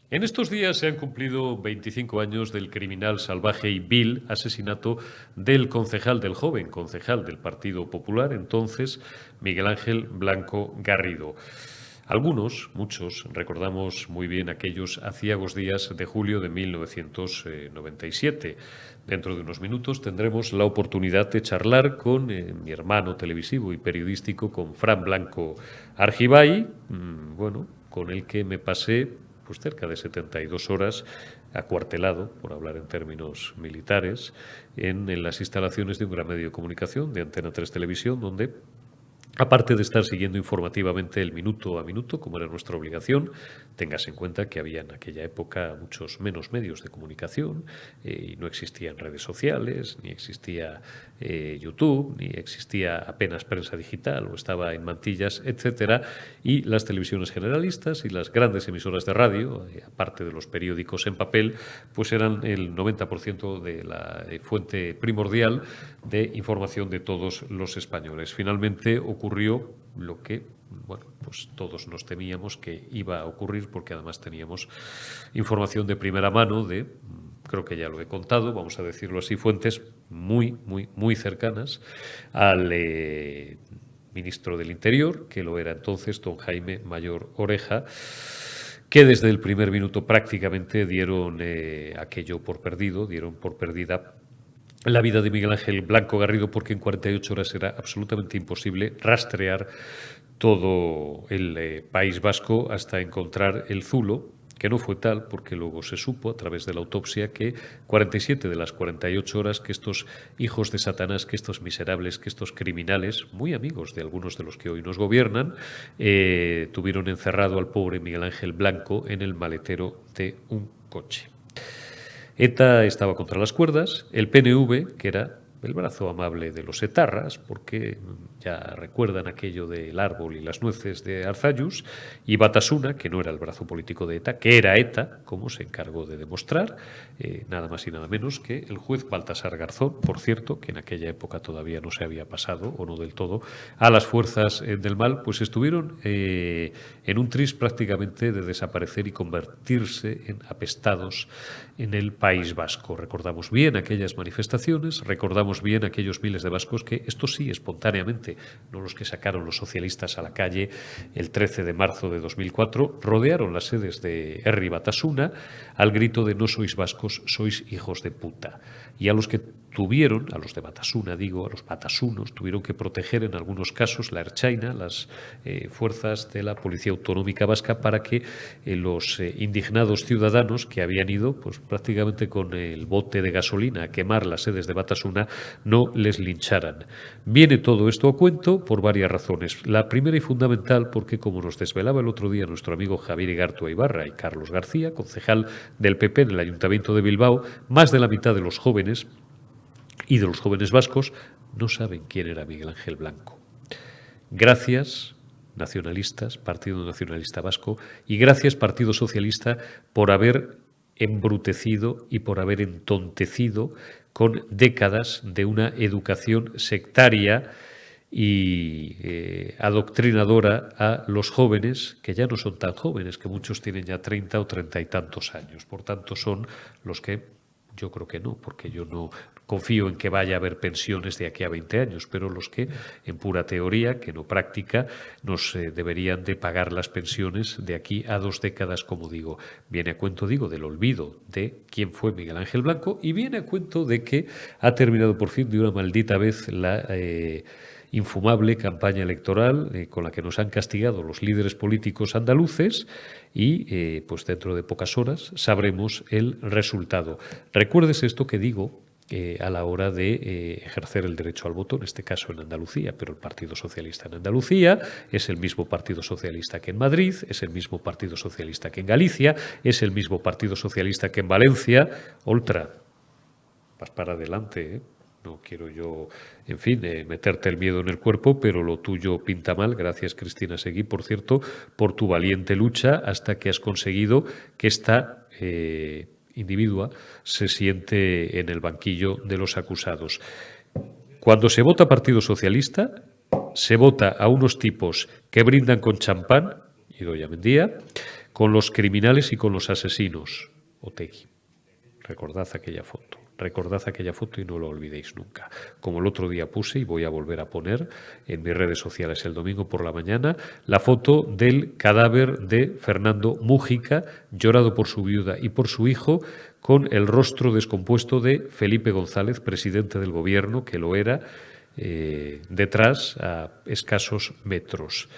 En estos días se han cumplido 25 años del criminal, salvaje y vil asesinato del concejal, del joven concejal del Partido Popular, entonces Miguel Ángel Blanco Garrido. Algunos, muchos, recordamos muy bien aquellos aciagos días de julio de 1997. Dentro de unos minutos tendremos la oportunidad de charlar con mi hermano televisivo y periodístico, con Fran Blanco Argibay, bueno, con el que me pasé pues cerca de 72 horas acuartelado, por hablar en términos militares, en las instalaciones de un gran medio de comunicación, de Antena 3 Televisión, donde, aparte de estar siguiendo informativamente el minuto a minuto, como era nuestra obligación, tengas en cuenta que había en aquella época muchos menos medios de comunicación y no existían redes sociales, ni existía YouTube, ni existía apenas prensa digital o estaba en mantillas, etcétera, y las televisiones generalistas y las grandes emisoras de radio, aparte de los periódicos en papel, pues eran el 90% de la fuente primordial de información de todos los españoles. Finalmente ocurrió lo que, bueno, pues todos nos temíamos que iba a ocurrir, porque además teníamos información de primera mano de, creo que ya lo he contado, vamos a decirlo así, fuentes muy cercanas al ministro del Interior, que lo era entonces, don Jaime Mayor Oreja, que desde el primer minuto prácticamente dieron aquello por perdido, dieron por perdida la vida de Miguel Ángel Blanco Garrido, porque en 48 horas era absolutamente imposible rastrear todo el País Vasco hasta encontrar el zulo, que no fue tal, porque luego se supo a través de la autopsia que 47 de las 48 horas que estos hijos de Satanás, que estos miserables, que estos criminales, muy amigos de algunos de los que hoy nos gobiernan, tuvieron encerrado al pobre Miguel Ángel Blanco en el maletero de un coche. ETA estaba contra las cuerdas, el PNV, que era el brazo amable de los etarras, porque ya recuerdan aquello del árbol y las nueces de Arzallus, y Batasuna, que no era el brazo político de ETA, que era ETA, como se encargó de demostrar, nada más y nada menos que el juez Baltasar Garzón, por cierto, que en aquella época todavía no se había pasado, o no del todo, a las fuerzas del mal, pues estuvieron en un tris prácticamente de desaparecer y convertirse en apestados en el País Vasco. Recordamos bien aquellas manifestaciones, recordamos bien aquellos miles de vascos que, esto sí, espontáneamente, no los que sacaron los socialistas a la calle el 13 de marzo de 2004, rodearon las sedes de Herri Batasuna al grito de "no sois vascos, sois hijos de puta". Y a los que tuvieron, a los de Batasuna digo, a los batasunos, tuvieron que proteger en algunos casos la Ertzaina, las fuerzas de la Policía Autonómica Vasca, para que los indignados ciudadanos que habían ido pues prácticamente con el bote de gasolina a quemar las sedes de Batasuna no les lincharan. Viene todo esto a cuento por varias razones. La primera y fundamental, porque como nos desvelaba el otro día nuestro amigo Javier Igartua Ibarra y Carlos García, concejal del PP en el Ayuntamiento de Bilbao, más de la mitad de los jóvenes y de los jóvenes vascos no saben quién era Miguel Ángel Blanco. Gracias, nacionalistas, Partido Nacionalista Vasco, y gracias, Partido Socialista, por haber embrutecido y por haber entontecido con décadas de una educación sectaria y adoctrinadora a los jóvenes, que ya no son tan jóvenes, que muchos tienen ya 30 o 30 y tantos años. Por tanto, son los que, yo creo que no, porque yo no confío en que vaya a haber pensiones de aquí a 20 años, pero los que, en pura teoría, que no práctica, nos deberían de pagar las pensiones de aquí a 2 décadas, como digo. Viene a cuento, digo, del olvido de quién fue Miguel Ángel Blanco, y viene a cuento de que ha terminado por fin de una maldita vez la infumable campaña electoral con la que nos han castigado los líderes políticos andaluces, y pues dentro de pocas horas sabremos el resultado. Recuerdes esto que digo a la hora de ejercer el derecho al voto, en este caso en Andalucía, pero el Partido Socialista en Andalucía es el mismo Partido Socialista que en Madrid, es el mismo Partido Socialista que en Galicia, es el mismo Partido Socialista que en Valencia. Oltra, vas para adelante, ¿eh? No quiero yo, en fin, meterte el miedo en el cuerpo, pero lo tuyo pinta mal. Gracias, Cristina Seguí, por cierto, por tu valiente lucha hasta que has conseguido que esta individua se siente en el banquillo de los acusados. Cuando se vota Partido Socialista, se vota a unos tipos que brindan con champán, Idoia Mendia, con los criminales y con los asesinos. Otegi, recordad aquella foto. Recordad aquella foto y no lo olvidéis nunca. Como el otro día puse y voy a volver a poner en mis redes sociales el domingo por la mañana, la foto del cadáver de Fernando Mújica, llorado por su viuda y por su hijo, con el rostro descompuesto de Felipe González, presidente del gobierno, que lo era, detrás a escasos metros.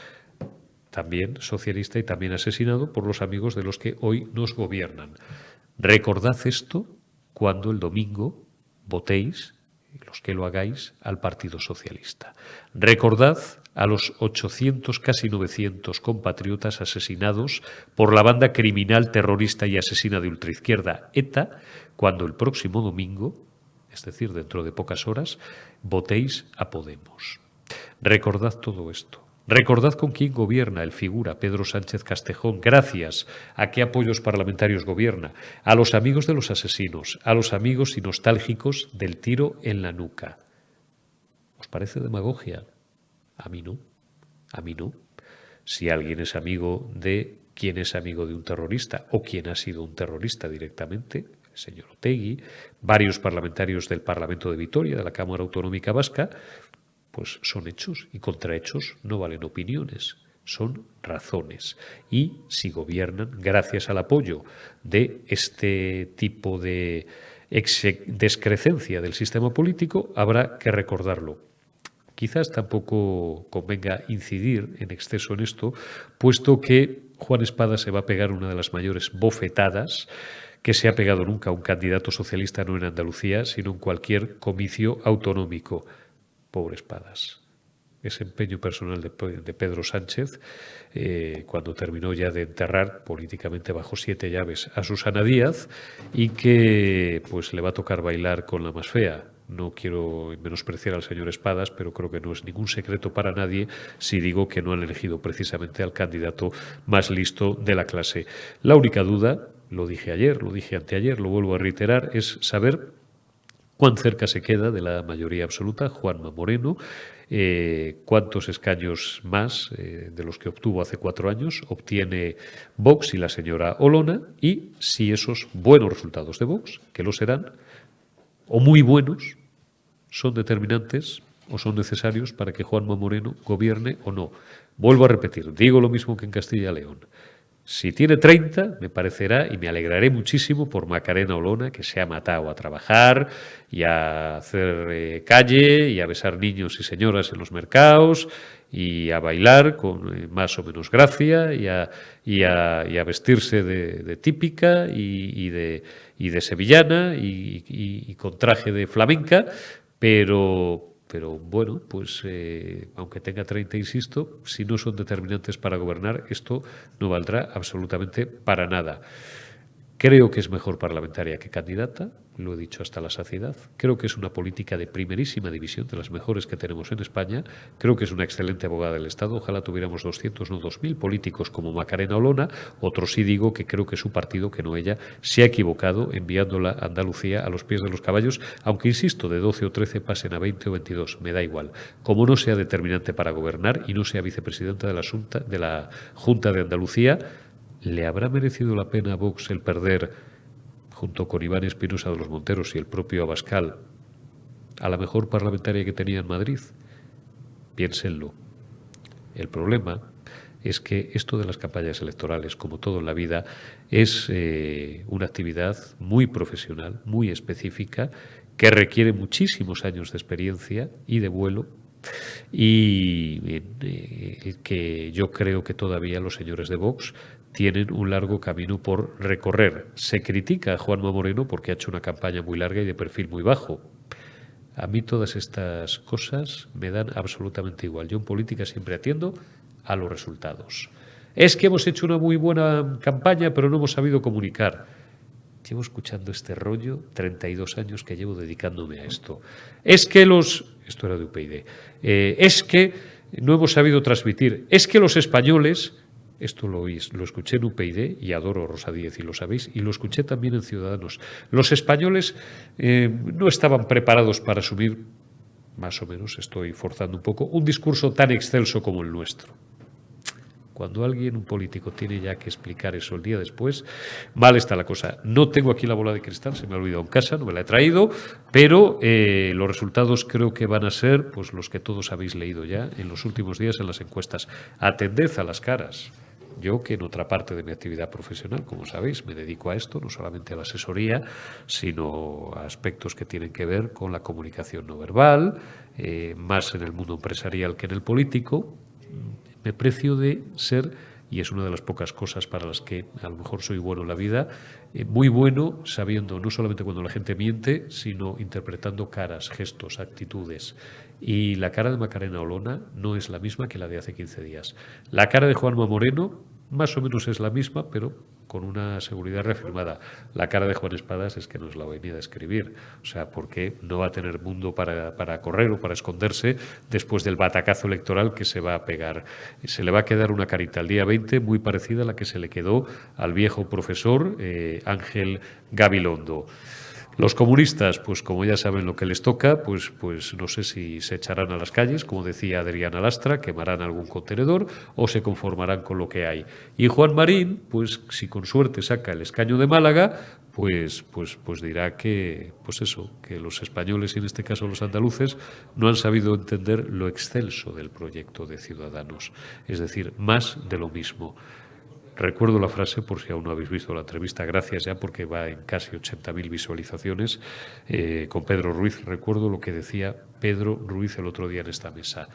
También socialista y también asesinado por los amigos de los que hoy nos gobiernan. Recordad esto cuando el domingo votéis, los que lo hagáis, al Partido Socialista. Recordad a los 800, casi 900 compatriotas asesinados por la banda criminal, terrorista y asesina de ultraizquierda ETA, cuando el próximo domingo, es decir, dentro de pocas horas, votéis a Podemos. Recordad todo esto. Recordad con quién gobierna el figura Pedro Sánchez Castejón, gracias a qué apoyos parlamentarios gobierna, a los amigos de los asesinos, a los amigos y nostálgicos del tiro en la nuca. ¿Os parece demagogia? A mí no, a mí no. Si alguien es amigo de quien es amigo de un terrorista o quien ha sido un terrorista directamente, el señor Otegi, varios parlamentarios del Parlamento de Vitoria, de la Cámara Autonómica Vasca, pues son hechos y contra hechos no valen opiniones, son razones. Y si gobiernan gracias al apoyo de este tipo de descrecencia del sistema político, habrá que recordarlo. Quizás tampoco convenga incidir en exceso en esto, puesto que Juan Espadas se va a pegar una de las mayores bofetadas que se ha pegado nunca a un candidato socialista, no en Andalucía, sino en cualquier comicio autonómico. Pobre Espadas. Ese empeño personal de Pedro Sánchez, cuando terminó ya de enterrar políticamente bajo 7 llaves a Susana Díaz, y que pues le va a tocar bailar con la más fea. No quiero menospreciar al señor Espadas, pero creo que no es ningún secreto para nadie si digo que no han elegido precisamente al candidato más listo de la clase. La única duda, lo dije ayer, lo dije anteayer, lo vuelvo a reiterar, es saber cuán cerca se queda de la mayoría absoluta Juanma Moreno, cuántos escaños más de los que obtuvo hace 4 años obtiene Vox y la señora Olona, y si esos buenos resultados de Vox, que lo serán, o muy buenos, son determinantes o son necesarios para que Juanma Moreno gobierne o no. Vuelvo a repetir, digo lo mismo que en Castilla y León. Si tiene 30, me parecerá y me alegraré muchísimo por Macarena Olona, que se ha matado a trabajar y a hacer calle y a besar niños y señoras en los mercados y a bailar con más o menos gracia y a vestirse de típica y de sevillana y con traje de flamenca, pero bueno, pues aunque tenga 30, insisto, si no son determinantes para gobernar, esto no valdrá absolutamente para nada. Creo que es mejor parlamentaria que candidata, lo he dicho hasta la saciedad. Creo que es una política de primerísima división, de las mejores que tenemos en España. Creo que es una excelente abogada del Estado. Ojalá tuviéramos 200, no 2000 políticos como Macarena Olona. Otro sí digo que creo que su partido, que no ella, se ha equivocado enviándola a Andalucía a los pies de los caballos, aunque, insisto, de 12 o 13 pasen a 20 o 22, me da igual. Como no sea determinante para gobernar y no sea vicepresidenta de la Junta de Andalucía, ¿le habrá merecido la pena a Vox el perder, junto con Iván Espinosa de los Monteros y el propio Abascal, a la mejor parlamentaria que tenía en Madrid? Piénsenlo. El problema es que esto de las campañas electorales, como todo en la vida, es una actividad muy profesional, muy específica, que requiere muchísimos años de experiencia y de vuelo, y que yo creo que todavía los señores de Vox tienen un largo camino por recorrer. Se critica a Juanma Moreno porque ha hecho una campaña muy larga y de perfil muy bajo. A mí todas estas cosas me dan absolutamente igual. Yo en política siempre atiendo a los resultados. Es que hemos hecho una muy buena campaña, pero no hemos sabido comunicar. Llevo escuchando este rollo 32 años que llevo dedicándome a esto. Es que esto era de UPyD. Es que no hemos sabido transmitir. Es que los españoles... Esto lo escuché en UPyD y adoro a Rosa Díez y lo sabéis, y lo escuché también en Ciudadanos. Los españoles no estaban preparados para asumir, más o menos, estoy forzando un poco, un discurso tan excelso como el nuestro. Cuando alguien, un político, tiene ya que explicar eso el día después, mal está la cosa. No tengo aquí la bola de cristal, se me ha olvidado en casa, no me la he traído, pero los resultados creo que van a ser pues los que todos habéis leído ya en los últimos días en las encuestas. Atended a las caras. Yo, que en otra parte de mi actividad profesional, como sabéis, me dedico a esto, no solamente a la asesoría, sino a aspectos que tienen que ver con la comunicación no verbal, más en el mundo empresarial que en el político. Me precio de ser, y es una de las pocas cosas para las que a lo mejor soy bueno en la vida, muy bueno sabiendo no solamente cuando la gente miente, sino interpretando caras, gestos, actitudes. Y la cara de Macarena Olona no es la misma que la de hace 15 días. La cara de Juanma Moreno más o menos es la misma, pero con una seguridad reafirmada. La cara de Juan Espadas es que nos la venía a escribir. O sea, porque no va a tener mundo para correr o para esconderse después del batacazo electoral que se va a pegar. Se le va a quedar una carita el día 20 muy parecida a la que se le quedó al viejo profesor Ángel Gabilondo. Los comunistas, pues como ya saben lo que les toca, pues no sé si se echarán a las calles, como decía Adriana Lastra, quemarán algún contenedor o se conformarán con lo que hay. Y Juan Marín, pues si con suerte saca el escaño de Málaga, pues dirá que, pues eso, que los españoles y en este caso los andaluces no han sabido entender lo excelso del proyecto de Ciudadanos, es decir, más de lo mismo. Recuerdo la frase, por si aún no habéis visto la entrevista, gracias ya porque va en casi 80.000 visualizaciones, con Pedro Ruiz. Recuerdo lo que decía Pedro Ruiz el otro día en esta mesa.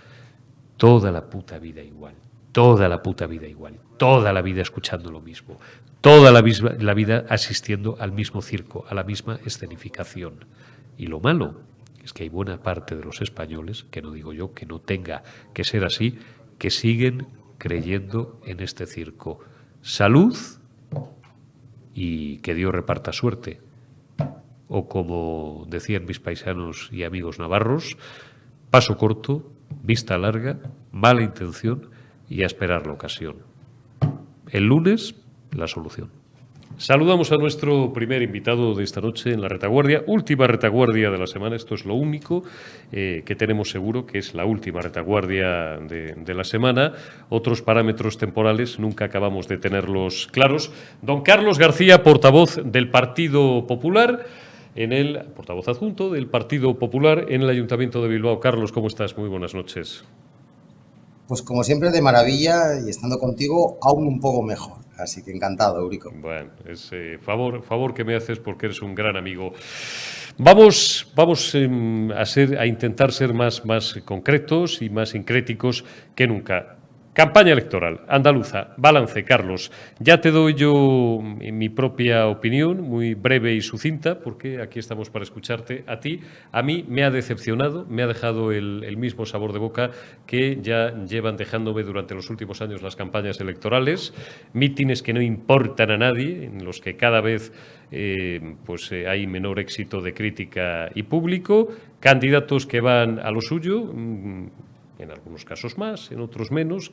Toda la puta vida igual, toda la puta vida igual, toda la vida escuchando lo mismo, toda la vida asistiendo al mismo circo, a la misma escenificación. Y lo malo es que hay buena parte de los españoles, que no digo yo que no tenga que ser así, que siguen creyendo en este circo. Salud y que Dios reparta suerte. O como decían mis paisanos y amigos navarros, paso corto, vista larga, mala intención y a esperar la ocasión. El lunes, la solución. Saludamos a nuestro primer invitado de esta noche en la retaguardia, última retaguardia de la semana. Esto es lo único que tenemos seguro, que es la última retaguardia de la semana. Otros parámetros temporales nunca acabamos de tenerlos claros. Don Carlos García, portavoz del Partido Popular, portavoz adjunto del Partido Popular en el Ayuntamiento de Bilbao. Carlos, ¿cómo estás? Muy buenas noches. Pues como siempre, de maravilla, y estando contigo aún un poco mejor. Así que encantado, Eurico. Bueno, es favor que me haces porque eres un gran amigo. Vamos a intentar ser más concretos y más sincréticos que nunca. Campaña electoral andaluza, balance, Carlos. Ya te doy yo mi propia opinión, muy breve y sucinta, porque aquí estamos para escucharte a ti. A mí me ha decepcionado, me ha dejado el mismo sabor de boca que ya llevan dejándome durante los últimos años las campañas electorales. Mítines que no importan a nadie, en los que cada vez hay menor éxito de crítica y público, candidatos que van a lo suyo, en algunos casos más, en otros menos,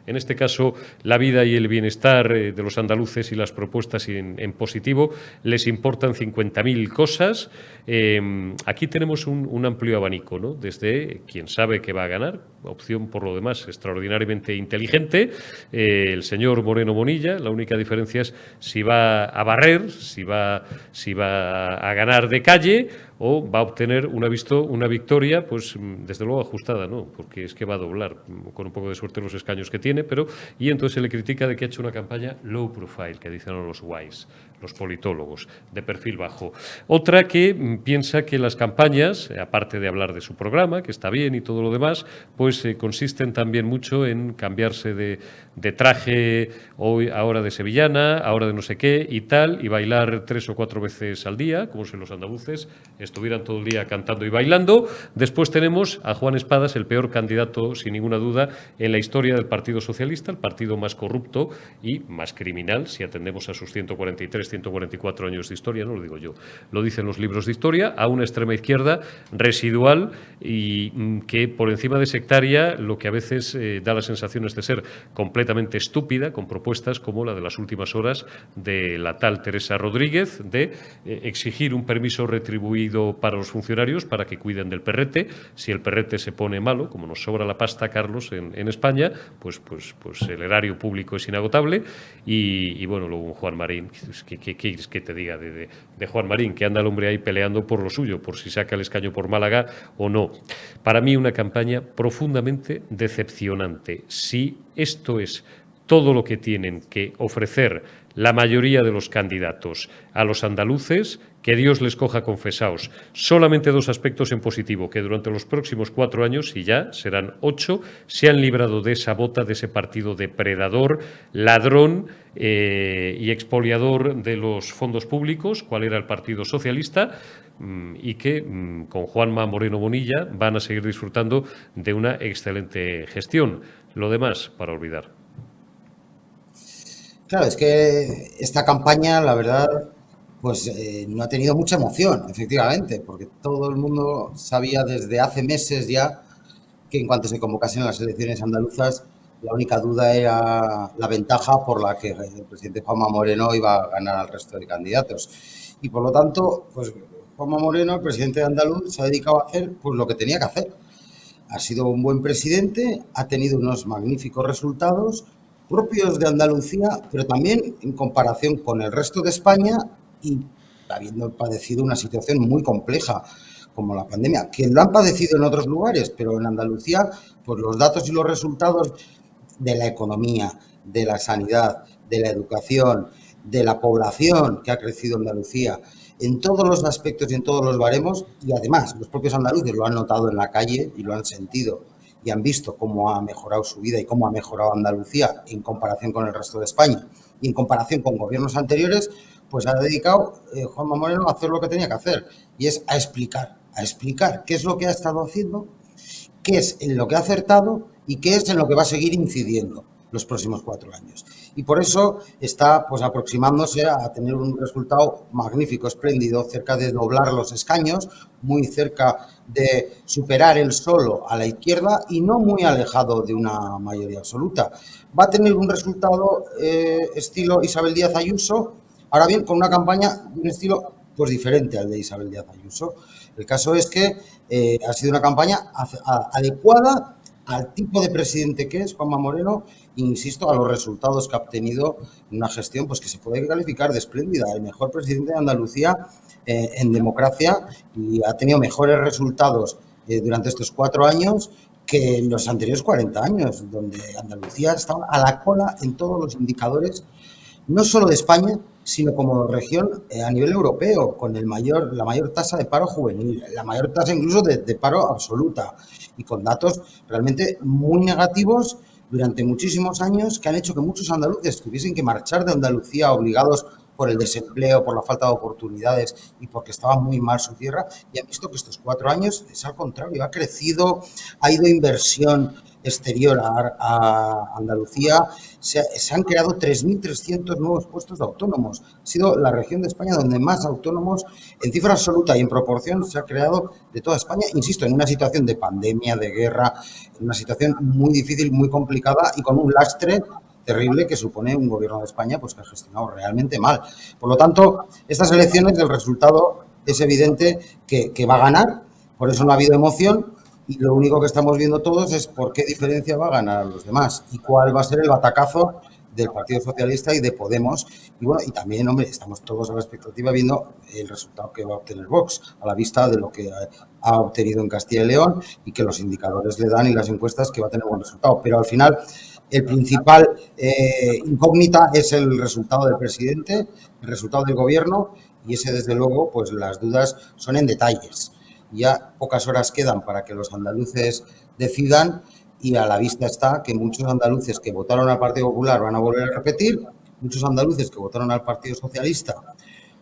en este caso la vida y el bienestar de los andaluces y las propuestas en positivo les importan 50.000 cosas. Aquí tenemos un amplio abanico, ¿no? Desde quien sabe que va a ganar, opción por lo demás extraordinariamente inteligente, el señor Moreno Bonilla. La única diferencia es si va a barrer, si va a ganar de calle o va a obtener una victoria, pues desde luego ajustada, ¿no? Porque es que va a doblar con un poco de suerte los escaños que tiene, y entonces se le critica de que ha hecho una campaña low profile, que dicen los guays, los politólogos, de perfil bajo. Otra que piensa que las campañas, aparte de hablar de su programa, que está bien y todo lo demás, pues consisten también mucho en cambiarse de traje, ahora de sevillana, ahora de no sé qué y tal, y bailar 3 o 4 veces al día, como si los andaluces estuvieran todo el día cantando y bailando. Después tenemos a Juan Espadas, el peor candidato, sin ninguna duda, en la historia del Partido Socialista, el partido más corrupto y más criminal, si atendemos a sus 143, 144 años de historia, no lo digo yo, lo dicen los libros de historia, a una extrema izquierda residual y que por encima de sectaria lo que a veces da las sensaciones de ser completamente estúpida, con propuestas como la de las últimas horas de la tal Teresa Rodríguez, de exigir un permiso retribuido para los funcionarios para que cuiden del perrete. Si el perrete se pone malo, como nos sobra la pasta, Carlos, en España, pues el erario público es inagotable y bueno, luego un Juan Marín, ¿qué quieres que te diga de Juan Marín? Que anda el hombre ahí peleando por lo suyo, por si saca el escaño por Málaga o no. Para mí una campaña profundamente decepcionante. Si esto es todo lo que tienen que ofrecer la mayoría de los candidatos a los andaluces, que Dios les coja confesaos. Solamente 2 aspectos en positivo, que durante los próximos 4 años, y ya serán 8, se han librado de esa bota, de ese partido depredador, ladrón y expoliador de los fondos públicos, cuál era el Partido Socialista, y que con Juanma Moreno Bonilla van a seguir disfrutando de una excelente gestión. Lo demás, para olvidar. Claro, es que esta campaña, la verdad, pues no ha tenido mucha emoción, efectivamente, porque todo el mundo sabía desde hace meses ya que en cuanto se convocasen las elecciones andaluzas, la única duda era la ventaja por la que el presidente Juanma Moreno iba a ganar al resto de candidatos. Y por lo tanto, pues Juanma Moreno, el presidente de Andaluz, se ha dedicado a hacer pues lo que tenía que hacer. Ha sido un buen presidente, ha tenido unos magníficos resultados propios de Andalucía, pero también en comparación con el resto de España y habiendo padecido una situación muy compleja como la pandemia, que lo han padecido en otros lugares, pero en Andalucía, pues los datos y los resultados de la economía, de la sanidad, de la educación, de la población que ha crecido en Andalucía, en todos los aspectos y en todos los baremos, y además los propios andaluces lo han notado en la calle y lo han sentido y han visto cómo ha mejorado su vida y cómo ha mejorado Andalucía en comparación con el resto de España y en comparación con gobiernos anteriores, pues ha dedicado Juanma Moreno a hacer lo que tenía que hacer, y es a explicar qué es lo que ha estado haciendo, qué es en lo que ha acertado y qué es en lo que va a seguir incidiendo los próximos 4 años. Y por eso está pues aproximándose a tener un resultado magnífico, espléndido, cerca de doblar los escaños, muy cerca de superar el solo a la izquierda y no muy alejado de una mayoría absoluta. Va a tener un resultado estilo Isabel Díaz Ayuso, ahora bien, con una campaña de un estilo pues diferente al de Isabel Díaz Ayuso. El caso es que ha sido una campaña adecuada al tipo de presidente que es Juanma Moreno, insisto, a los resultados que ha obtenido en una gestión pues que se puede calificar de espléndida, el mejor presidente de Andalucía en democracia, y ha tenido mejores resultados durante estos 4 años que en los anteriores 40 años, donde Andalucía estaba a la cola en todos los indicadores, no solo de España, sino como región a nivel europeo, con la mayor tasa de paro juvenil, la mayor tasa incluso de paro absoluta, y con datos realmente muy negativos durante muchísimos años que han hecho que muchos andaluces tuviesen que marchar de Andalucía obligados por el desempleo, por la falta de oportunidades y porque estaba muy mal su tierra, y han visto que estos 4 años es al contrario, ha crecido, ha ido inversión exterior a Andalucía, se han creado 3.300 nuevos puestos de autónomos. Ha sido la región de España donde más autónomos en cifra absoluta y en proporción se ha creado de toda España, insisto, en una situación de pandemia, de guerra, en una situación muy difícil, muy complicada y con un lastre terrible que supone un gobierno de España pues que ha gestionado realmente mal. Por lo tanto, estas elecciones, el resultado es evidente que va a ganar, por eso no ha habido emoción, y lo único que estamos viendo todos es por qué diferencia va a ganar a los demás y cuál va a ser el batacazo del Partido Socialista y de Podemos. Y bueno, y también, hombre, estamos todos a la expectativa viendo el resultado que va a obtener Vox, a la vista de lo que ha obtenido en Castilla y León y que los indicadores le dan y las encuestas que va a tener buen resultado. Pero al final, el principal incógnita es el resultado del presidente, el resultado del gobierno, y ese, desde luego, pues las dudas son en detalles. Ya pocas horas quedan para que los andaluces decidan, y a la vista está que muchos andaluces que votaron al Partido Popular van a volver a repetir, muchos andaluces que votaron al Partido Socialista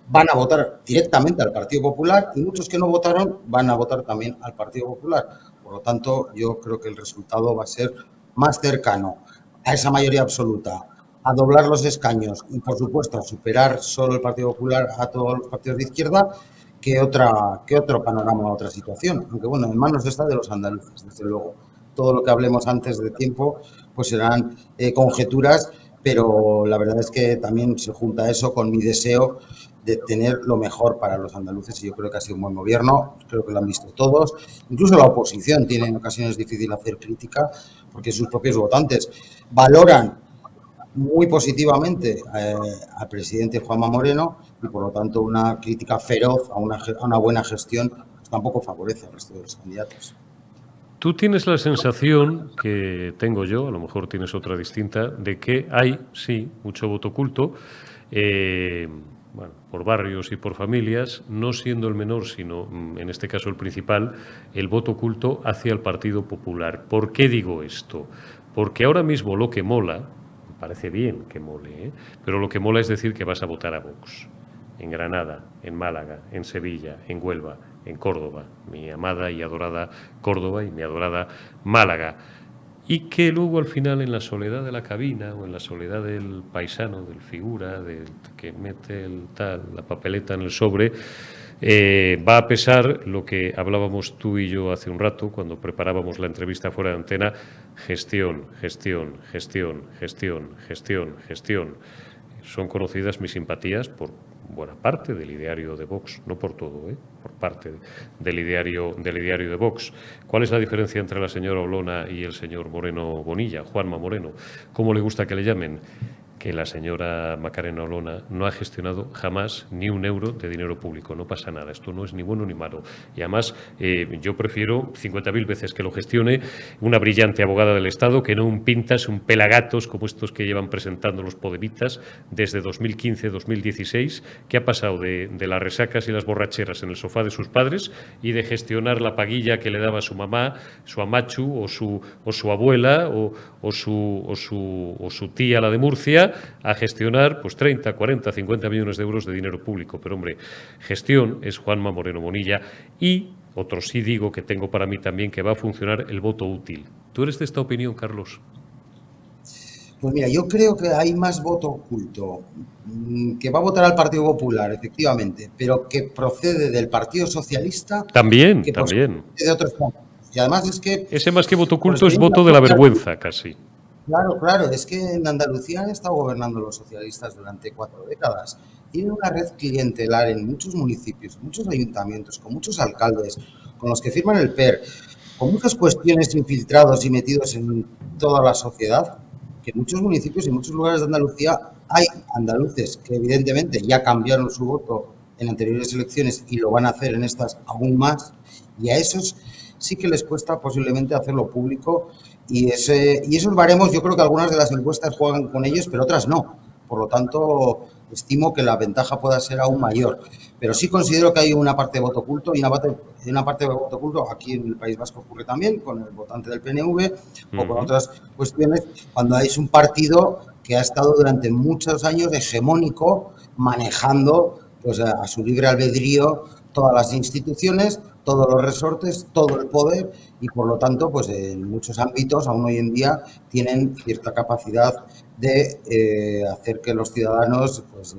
van a votar directamente al Partido Popular y muchos que no votaron van a votar también al Partido Popular. Por lo tanto, yo creo que el resultado va a ser más cercano a esa mayoría absoluta, a doblar los escaños y, por supuesto, a superar solo el Partido Popular a todos los partidos de izquierda, que otro panorama, otra situación. Aunque, bueno, en manos está de los andaluces, desde luego. Todo lo que hablemos antes de tiempo pues serán conjeturas pero la verdad es que también se junta eso con mi deseo de tener lo mejor para los andaluces y yo creo que ha sido un buen gobierno, creo que lo han visto todos, incluso la oposición tiene en ocasiones difícil hacer crítica porque sus propios votantes valoran muy positivamente al presidente Juanma Moreno y por lo tanto una crítica feroz a una buena gestión pues, tampoco favorece al resto de los candidatos. Tú tienes la sensación que tengo yo, a lo mejor tienes otra distinta, de que hay, sí, mucho voto oculto, bueno, por barrios y por familias, no siendo el menor, sino en este caso el principal, el voto oculto hacia el Partido Popular. ¿Por qué digo esto? Porque ahora mismo lo que mola, me parece bien que mole, pero lo que mola es decir que vas a votar a Vox. En Granada, en Málaga, en Sevilla, en Huelva, en Córdoba, mi amada y adorada Córdoba y mi adorada Málaga. Y que luego al final en la soledad de la cabina o en la soledad del paisano, del figura, del que mete la papeleta en el sobre, va a pesar lo que hablábamos tú y yo hace un rato cuando preparábamos la entrevista fuera de antena, gestión, gestión, gestión, gestión, gestión, gestión. Son conocidas mis simpatías por buena parte del ideario de Vox, no por todo, por parte del ideario de Vox. ¿Cuál es la diferencia entre la señora Olona y el señor Moreno Bonilla, Juanma Moreno? ¿Cómo le gusta que le llamen? Que la señora Macarena Olona no ha gestionado jamás ni un euro de dinero público. No pasa nada, esto no es ni bueno ni malo. Y además yo prefiero 50.000 veces que lo gestione una brillante abogada del Estado que no un pintas, un pelagatos como estos que llevan presentando los podemitas desde 2015-2016, que ha pasado de las resacas y las borracheras en el sofá de sus padres y de gestionar la paguilla que le daba su mamá, su amachu o su abuela o su tía, la de Murcia, a gestionar pues 30, 40, 50 millones de euros de dinero público. Pero, hombre, gestión es Juanma Moreno Bonilla y otro sí digo que tengo para mí también que va a funcionar el voto útil. ¿Tú eres de esta opinión, Carlos? Pues mira, yo creo que hay más voto oculto que va a votar al Partido Popular, efectivamente, pero que procede del Partido Socialista También, que también. de otros partidos. Y además es que... Ese más que voto por oculto es experiencia voto de la propia, vergüenza, casi. Claro, claro, es que en Andalucía han estado gobernando los socialistas durante 4 décadas. Tienen una red clientelar en muchos municipios, en muchos ayuntamientos, con muchos alcaldes, con los que firman el PER, con muchas cuestiones infiltrados y metidos en toda la sociedad, que en muchos municipios y en muchos lugares de Andalucía hay andaluces que evidentemente ya cambiaron su voto en anteriores elecciones y lo van a hacer en estas aún más, y a esos sí que les cuesta posiblemente hacerlo público y esos baremos yo creo que algunas de las encuestas juegan con ellos, pero otras no. Por lo tanto, estimo que la ventaja pueda ser aún mayor. Pero sí considero que hay una parte de voto oculto y una parte de voto oculto aquí en el País Vasco ocurre también con el votante del PNV o con otras cuestiones cuando es un partido que ha estado durante muchos años hegemónico manejando pues, a su libre albedrío todas las instituciones, todos los resortes, todo el poder y por lo tanto pues en muchos ámbitos aún hoy en día tienen cierta capacidad de hacer que los ciudadanos pues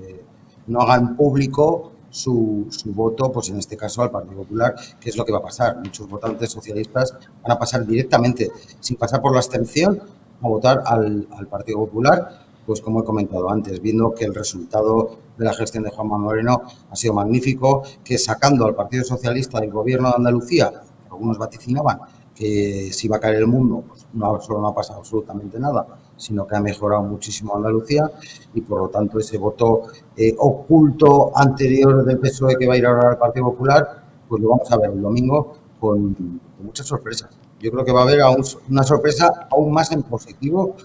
no hagan público su voto, pues en este caso al Partido Popular, que es lo que va a pasar. Muchos votantes socialistas van a pasar directamente, sin pasar por la abstención, a votar al Partido Popular, pues como he comentado antes, viendo que el resultado de la gestión de Juanma Moreno ha sido magnífico, que sacando al Partido Socialista del gobierno de Andalucía, algunos vaticinaban que si iba a caer el mundo, pues no solo no ha pasado absolutamente nada, sino que ha mejorado muchísimo Andalucía y por lo tanto ese voto oculto anterior del PSOE que va a ir ahora al Partido Popular, pues lo vamos a ver el domingo con muchas sorpresas. Yo creo que va a haber una sorpresa aún más en positivo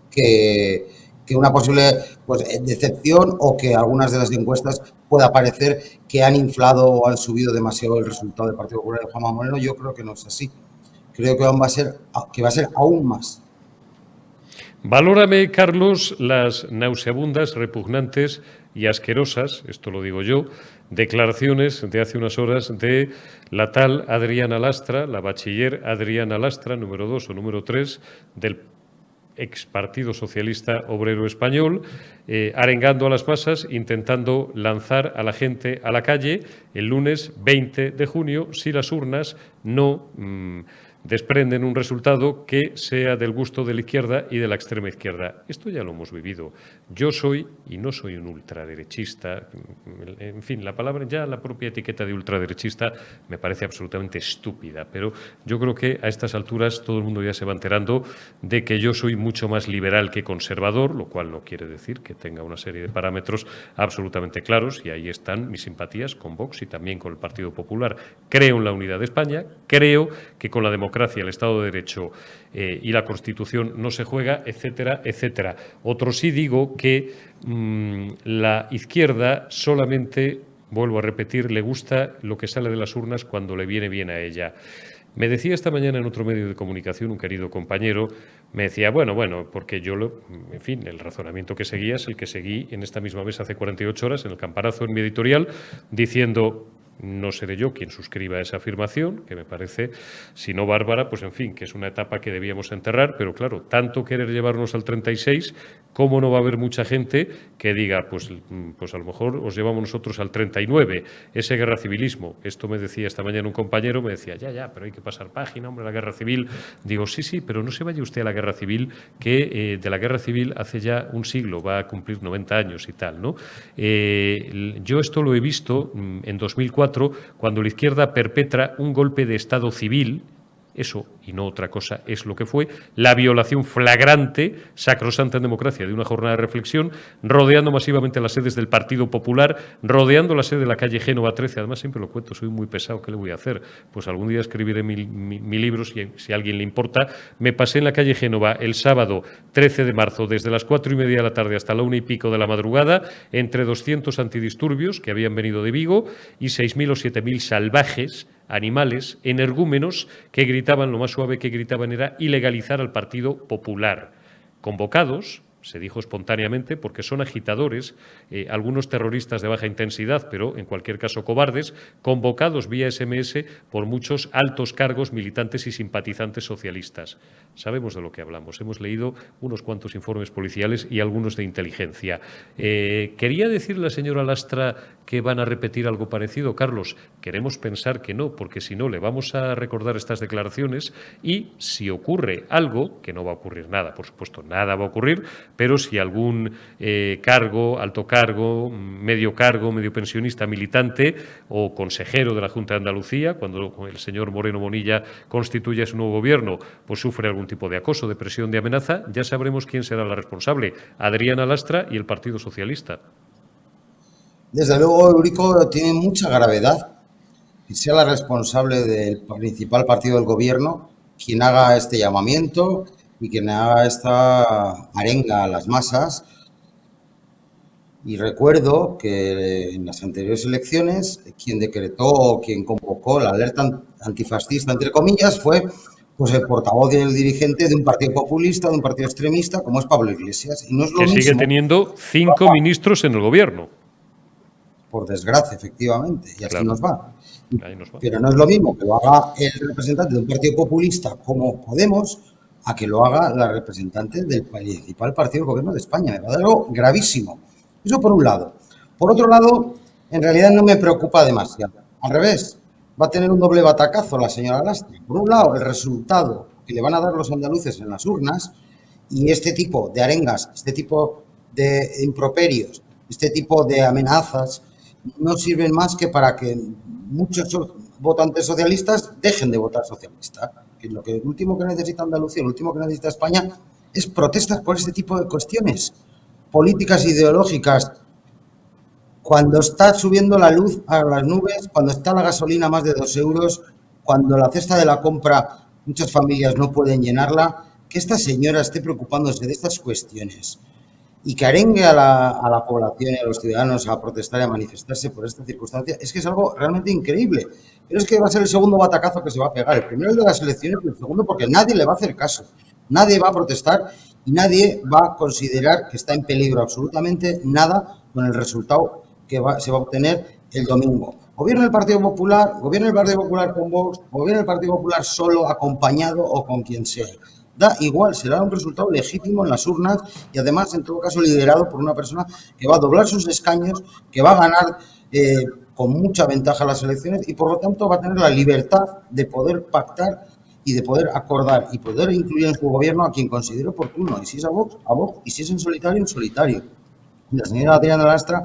que una posible pues, decepción o que algunas de las encuestas pueda parecer que han inflado o han subido demasiado el resultado del Partido Popular de Juanma Moreno. Yo creo que no es así. Creo que va a ser aún más. Valórame, Carlos, las nauseabundas, repugnantes y asquerosas, esto lo digo yo, declaraciones de hace unas horas de la tal Adriana Lastra, la bachiller Adriana Lastra, número 2 o número 3 del ex Partido Socialista Obrero Español, arengando a las masas, intentando lanzar a la gente a la calle el lunes 20 de junio si las urnas no desprenden un resultado que sea del gusto de la izquierda y de la extrema izquierda. Esto ya lo hemos vivido. Yo soy, y no soy un ultraderechista, en fin, la palabra, ya la propia etiqueta de ultraderechista me parece absolutamente estúpida, pero yo creo que a estas alturas todo el mundo ya se va enterando de que yo soy mucho más liberal que conservador, lo cual no quiere decir que tenga una serie de parámetros absolutamente claros, y ahí están mis simpatías con Vox y también con el Partido Popular. Creo en la unidad de España, creo que con la democracia, el Estado de Derecho y la Constitución no se juega, etcétera, etcétera. Otro sí digo que la izquierda solamente, vuelvo a repetir, le gusta lo que sale de las urnas cuando le viene bien a ella. Me decía esta mañana en otro medio de comunicación un querido compañero, me decía, bueno, porque yo, en fin, el razonamiento que seguía es el que seguí en esta misma mesa hace 48 horas, en el campanazo, en mi editorial, diciendo... No seré yo quien suscriba esa afirmación, que me parece, si no bárbara, pues en fin, que es una etapa que debíamos enterrar, pero claro, tanto querer llevarnos al 36, ¿cómo no va a haber mucha gente que diga, pues a lo mejor os llevamos nosotros al 39, ese guerra civilismo? Esto me decía esta mañana un compañero, me decía, ya, pero hay que pasar página, hombre, la guerra civil. Digo, sí, pero no se vaya usted a la guerra civil, que de la guerra civil hace ya un siglo, va a cumplir 90 años y tal, ¿no? Yo esto lo he visto en 2004, cuando la izquierda perpetra un golpe de Estado civil, eso y no otra cosa es lo que fue, la violación flagrante, sacrosanta en democracia, de una jornada de reflexión, rodeando masivamente las sedes del Partido Popular, rodeando la sede de la calle Génova 13, además siempre lo cuento, soy muy pesado, ¿qué le voy a hacer? Pues algún día escribiré mi libro, si a alguien le importa. Me pasé en la calle Génova el sábado 13 de marzo, desde las 4:30 de la tarde hasta la 1:15 de la madrugada, entre 200 antidisturbios que habían venido de Vigo y 6.000 o 7.000 salvajes, animales, energúmenos, que gritaban, lo más suave que gritaban era ilegalizar al Partido Popular. Convocados, se dijo espontáneamente, porque son agitadores, algunos terroristas de baja intensidad, pero en cualquier caso cobardes, convocados vía SMS por muchos altos cargos, militantes y simpatizantes socialistas. Sabemos de lo que hablamos, hemos leído unos cuantos informes policiales y algunos de inteligencia. ¿Quería decir la señora Lastra que van a repetir algo parecido? Carlos, queremos pensar que no, porque si no le vamos a recordar estas declaraciones y si ocurre algo, que no va a ocurrir nada, por supuesto, nada va a ocurrir, pero si algún cargo, alto cargo, medio pensionista, militante o consejero de la Junta de Andalucía, cuando el señor Moreno Bonilla constituya su nuevo gobierno, pues sufre algún tipo de acoso, de presión, de amenaza, ya sabremos quién será la responsable, Adriana Lastra y el Partido Socialista. Desde luego, Eurico, tiene mucha gravedad que sea la responsable del principal partido del gobierno quien haga este llamamiento y quien haga esta arenga a las masas. Y recuerdo que en las anteriores elecciones quien decretó o quien convocó la alerta antifascista, entre comillas, fue pues el portavoz y el dirigente de un partido populista, de un partido extremista, como es Pablo Iglesias. Y no es lo mismo. Sigue teniendo 5 ministros en el gobierno. Por desgracia, efectivamente, y así Claro. nos va. Ahí nos va. Pero no es lo mismo que lo haga el representante de un partido populista como Podemos a que lo haga la representante del principal partido del gobierno de España. Me parece algo gravísimo. Eso por un lado. Por otro lado, en realidad no me preocupa demasiado. Al revés, va a tener un doble batacazo la señora Lastra. Por un lado, el resultado que le van a dar los andaluces en las urnas y este tipo de arengas, este tipo de improperios, este tipo de amenazas no sirven más que para que muchos votantes socialistas dejen de votar socialista. Que lo último que necesita Andalucía, lo último que necesita España es protestas por este tipo de cuestiones políticas ideológicas. Cuando está subiendo la luz a las nubes, cuando está la gasolina a más de 2 euros, cuando la cesta de la compra muchas familias no pueden llenarla, que esta señora esté preocupándose de estas cuestiones y que arengue a la población y a los ciudadanos a protestar y a manifestarse por esta circunstancia, es que es algo realmente increíble. Pero es que va a ser el segundo batacazo que se va a pegar. El primero es de las elecciones y el segundo porque nadie le va a hacer caso. Nadie va a protestar y nadie va a considerar que está en peligro absolutamente nada con el resultado que se va a obtener el domingo. Gobierna el Partido Popular con Vox, gobierna el Partido Popular solo, acompañado o con quien sea. Da igual, será un resultado legítimo en las urnas y además, en todo caso, liderado por una persona que va a doblar sus escaños, que va a ganar con mucha ventaja las elecciones y, por lo tanto, va a tener la libertad de poder pactar y de poder acordar y poder incluir en su gobierno a quien considere oportuno. Y si es a Vox, y si es en solitario, en solitario. Y la señora Diana Lastra,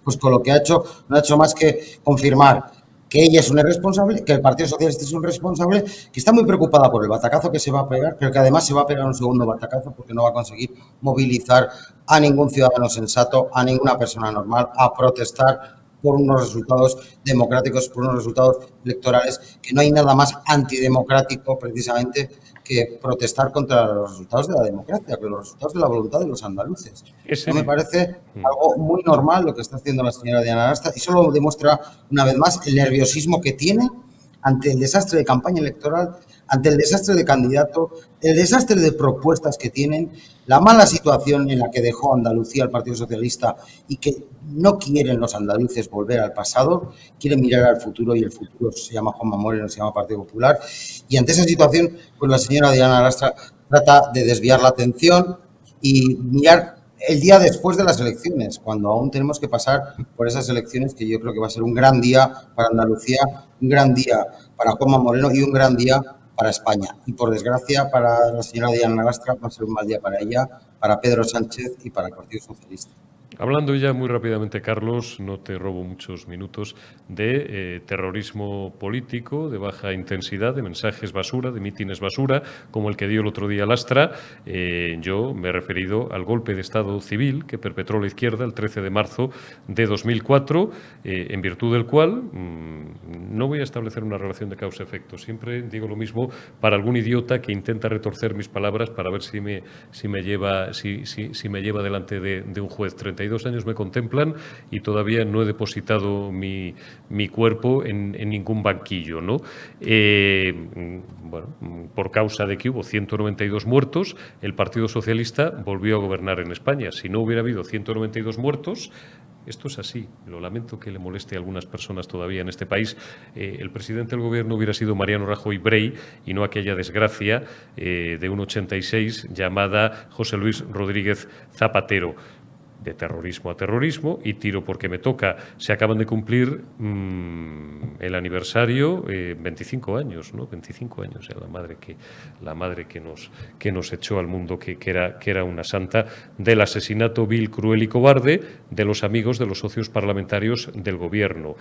pues con lo que ha hecho, no ha hecho más que confirmar que ella es una irresponsable, que el Partido Socialista es un responsable, que está muy preocupada por el batacazo que se va a pegar, pero que además se va a pegar un segundo batacazo porque no va a conseguir movilizar a ningún ciudadano sensato, a ninguna persona normal, a protestar por unos resultados democráticos, por unos resultados electorales, que no hay nada más antidemocrático precisamente que protestar contra los resultados de la democracia, que los resultados de la voluntad de los andaluces. No me parece algo muy normal lo que está haciendo la señora Diana Lastra y solo demuestra una vez más el nerviosismo que tiene ante el desastre de campaña electoral, ante el desastre de candidato, el desastre de propuestas que tienen, la mala situación en la que dejó Andalucía el Partido Socialista y que no quieren los andaluces volver al pasado, quieren mirar al futuro y el futuro se llama Juanma Moreno, se llama Partido Popular. Y ante esa situación, pues la señora Diana Lastra trata de desviar la atención y mirar el día después de las elecciones, cuando aún tenemos que pasar por esas elecciones, que yo creo que va a ser un gran día para Andalucía, un gran día para Juanma Moreno y un gran día para España. Y por desgracia, para la señora Diana Lastra va a ser un mal día para ella, para Pedro Sánchez y para el Partido Socialista. Hablando ya muy rápidamente, Carlos, no te robo muchos minutos, de terrorismo político de baja intensidad, de mensajes basura, de mítines basura, como el que dio el otro día Lastra. Yo me he referido al golpe de Estado civil que perpetró la izquierda el 13 de marzo de 2004, en virtud del cual no voy a establecer una relación de causa-efecto. Siempre digo lo mismo para algún idiota que intenta retorcer mis palabras para ver si me lleva delante de un juez. 32 años me contemplan y todavía no he depositado mi cuerpo en ningún banquillo, ¿no? Bueno, por causa de que hubo 192 muertos, el Partido Socialista volvió a gobernar en España. Si no hubiera habido 192 muertos, esto es así, lo lamento que le moleste a algunas personas todavía en este país, el presidente del gobierno hubiera sido Mariano Rajoy Brey y no aquella desgracia de un 86 llamada José Luis Rodríguez Zapatero. De terrorismo a terrorismo y tiro porque me toca. Se acaban de cumplir el aniversario, 25 años, ¿no? 25 años, la madre que nos echó al mundo, que era una santa, del asesinato vil, cruel y cobarde de los amigos de los socios parlamentarios del gobierno.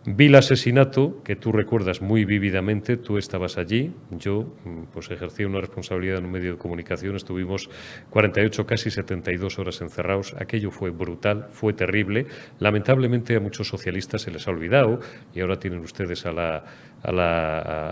Vil asesinato que tú recuerdas muy vívidamente, tú estabas allí, yo pues ejercí una responsabilidad en un medio de comunicación, estuvimos 48, casi 72 horas encerrados, aquello fue brutal, fue terrible, lamentablemente a muchos socialistas se les ha olvidado y ahora tienen ustedes a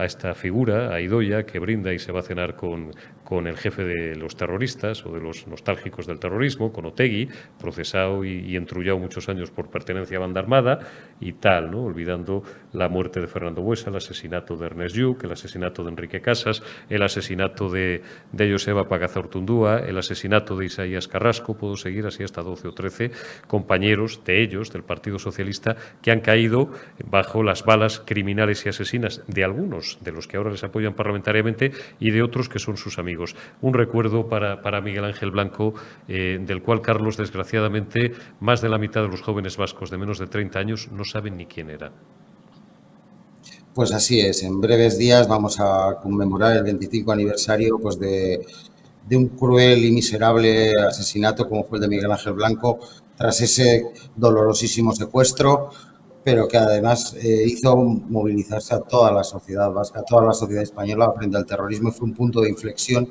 esta figura, a Idoia, que brinda y se va a cenar con el jefe de los terroristas o de los nostálgicos del terrorismo, con Otegi, procesado y entrullado muchos años por pertenencia a banda armada y tal, ¿no? Olvidando la muerte de Fernando Buesa, el asesinato de Ernest Lluch, el asesinato de Enrique Casas, el asesinato de Joseba Pagazaurtundúa, el asesinato de Isaías Carrasco, puedo seguir así hasta 12 o 13 compañeros de ellos, del Partido Socialista, que han caído bajo las balas criminales y asesinas de algunos de los que ahora les apoyan parlamentariamente y de otros que son sus amigos. Un recuerdo para Miguel Ángel Blanco, del cual, Carlos, desgraciadamente, más de la mitad de los jóvenes vascos de menos de 30 años no saben ni quién era. Pues así es, en breves días vamos a conmemorar el 25 aniversario pues de un cruel y miserable asesinato como fue el de Miguel Ángel Blanco, tras ese dolorosísimo secuestro, pero que además hizo movilizarse a toda la sociedad vasca, a toda la sociedad española frente al terrorismo y fue un punto de inflexión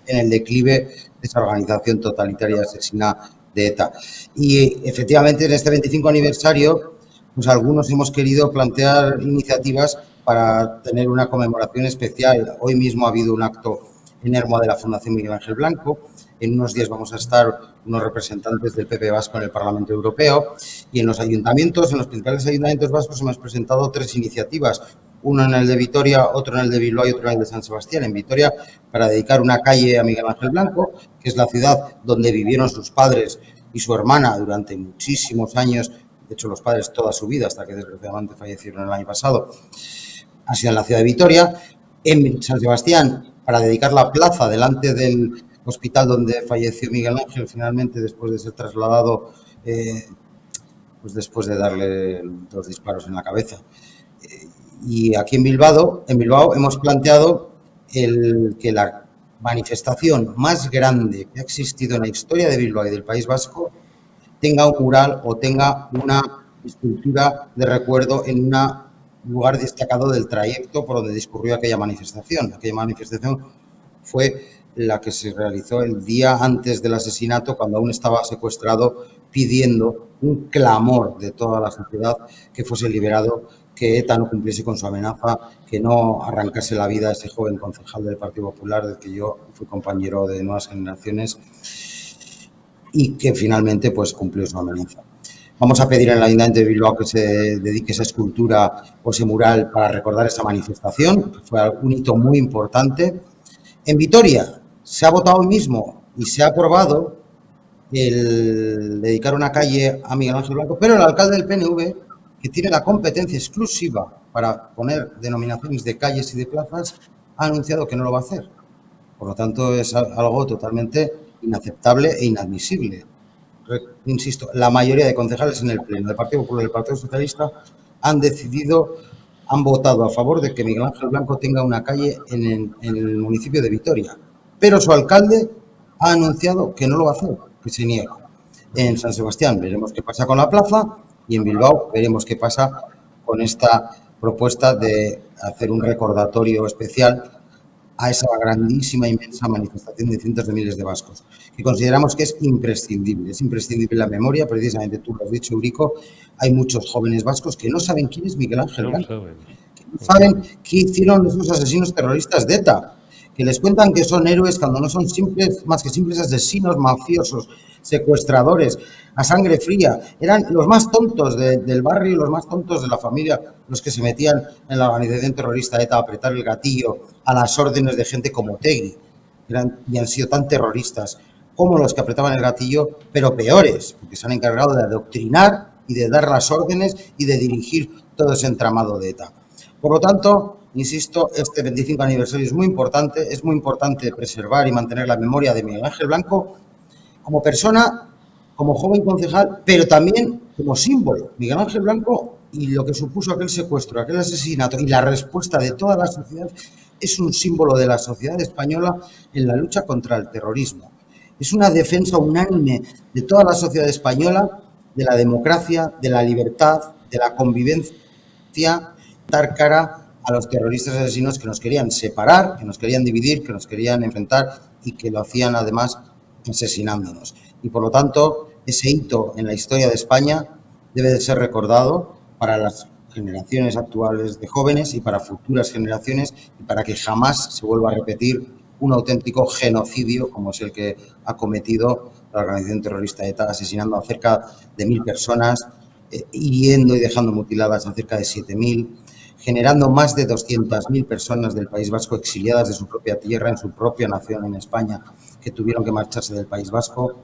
en el declive de esa organización totalitaria y asesina de ETA. Y efectivamente en este 25 aniversario pues algunos hemos querido plantear iniciativas para tener una conmemoración especial. Hoy mismo ha habido un acto en Ermua de la Fundación Miguel Ángel Blanco. En unos días vamos a estar unos representantes del PP vasco en el Parlamento Europeo y en los ayuntamientos, en los principales ayuntamientos vascos hemos presentado 3 iniciativas. Uno en el de Vitoria, otro en el de Bilbao y otro en el de San Sebastián. En Vitoria, para dedicar una calle a Miguel Ángel Blanco, que es la ciudad donde vivieron sus padres y su hermana durante muchísimos años. De hecho, los padres toda su vida, hasta que desgraciadamente fallecieron el año pasado, ha sido en la ciudad de Vitoria. En San Sebastián, para dedicar la plaza delante del hospital donde falleció Miguel Ángel, finalmente, después de ser trasladado, pues después de darle 2 disparos en la cabeza. Y aquí en Bilbao hemos planteado que la manifestación más grande que ha existido en la historia de Bilbao y del País Vasco tenga un mural o tenga una escultura de recuerdo en un lugar destacado del trayecto por donde discurrió aquella manifestación. Aquella manifestación fue la que se realizó el día antes del asesinato, cuando aún estaba secuestrado, pidiendo un clamor de toda la sociedad que fuese liberado, que ETA no cumpliese con su amenaza, que no arrancase la vida a ese joven concejal del Partido Popular, del que yo fui compañero de Nuevas Generaciones, y que finalmente pues cumplió su amenaza. Vamos a pedir en el Ayuntamiento de Bilbao que se dedique esa escultura o ese mural para recordar esa manifestación, que fue un hito muy importante. En Vitoria se ha votado hoy mismo y se ha aprobado el dedicar una calle a Miguel Ángel Blanco, pero el alcalde del PNV, que tiene la competencia exclusiva para poner denominaciones de calles y de plazas, ha anunciado que no lo va a hacer. Por lo tanto, es algo totalmente inaceptable e inadmisible. Insisto, la mayoría de concejales en el Pleno del Partido Popular y del Partido Socialista han votado a favor de que Miguel Ángel Blanco tenga una calle en el municipio de Vitoria, pero su alcalde ha anunciado que no lo va a hacer, que se niega. En San Sebastián veremos qué pasa con la plaza y en Bilbao veremos qué pasa con esta propuesta de hacer un recordatorio especial a esa grandísima, inmensa manifestación de cientos de miles de vascos, que consideramos que es imprescindible la memoria. Precisamente tú lo has dicho, Eurico, hay muchos jóvenes vascos que no saben quién es Miguel Ángel Blanco, que no saben qué hicieron esos asesinos terroristas de ETA, que les cuentan que son héroes cuando no son más que simples asesinos, mafiosos, secuestradores, a sangre fría. Eran los más tontos del barrio y los más tontos de la familia los que se metían en la organización terrorista ETA a apretar el gatillo a las órdenes de gente como Otegui, y han sido tan terroristas como los que apretaban el gatillo, pero peores, porque se han encargado de adoctrinar y de dar las órdenes y de dirigir todo ese entramado de ETA. Por lo tanto, insisto, este 25 aniversario es muy importante preservar y mantener la memoria de Miguel Ángel Blanco como persona, como joven concejal, pero también como símbolo. Miguel Ángel Blanco y lo que supuso aquel secuestro, aquel asesinato y la respuesta de toda la sociedad es un símbolo de la sociedad española en la lucha contra el terrorismo. Es una defensa unánime de toda la sociedad española de la democracia, de la libertad, de la convivencia, dar cara a los terroristas asesinos que nos querían separar, que nos querían dividir, que nos querían enfrentar y que lo hacían además asesinándonos. Y por lo tanto, ese hito en la historia de España debe de ser recordado para las generaciones actuales de jóvenes y para futuras generaciones, y para que jamás se vuelva a repetir un auténtico genocidio como es el que ha cometido la organización terrorista ETA, asesinando a cerca de 1.000 personas, hiriendo y dejando mutiladas a cerca de 7.000, generando más de 200.000 personas del País Vasco exiliadas de su propia tierra, en su propia nación, en España, que tuvieron que marcharse del País Vasco,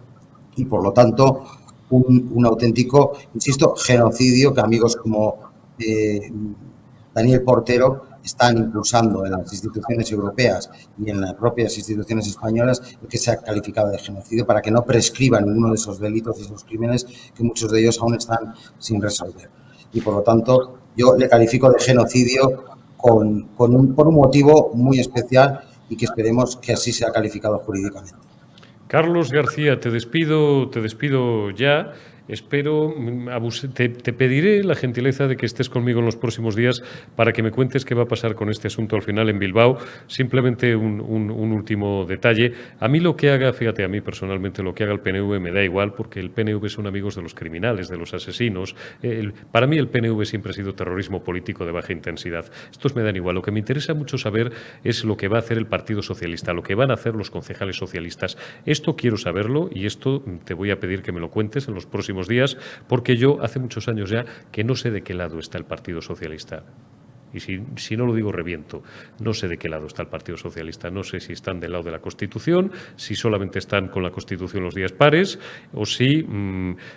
y por lo tanto un auténtico, insisto, genocidio que amigos como Daniel Portero están impulsando en las instituciones europeas y en las propias instituciones españolas, que se ha calificado de genocidio, para que no prescriba ninguno de esos delitos y esos crímenes, que muchos de ellos aún están sin resolver. Y por lo tanto yo le califico de genocidio por un motivo muy especial, y que esperemos que así sea calificado jurídicamente. Carlos García, te despido ya. Espero, te pediré la gentileza de que estés conmigo en los próximos días para que me cuentes qué va a pasar con este asunto al final en Bilbao. Simplemente un último detalle. A mí lo que haga, fíjate, a mí personalmente lo que haga el PNV me da igual, porque el PNV son amigos de los criminales, de los asesinos. Para mí el PNV siempre ha sido terrorismo político de baja intensidad. Estos me dan igual. Lo que me interesa mucho saber es lo que va a hacer el Partido Socialista, lo que van a hacer los concejales socialistas. Esto quiero saberlo, y esto te voy a pedir que me lo cuentes en los próximos días, porque yo hace muchos años ya que no sé de qué lado está el Partido Socialista. Y si no lo digo, reviento. No sé de qué lado está el Partido Socialista. No sé si están del lado de la Constitución, si solamente están con la Constitución los días pares, o si,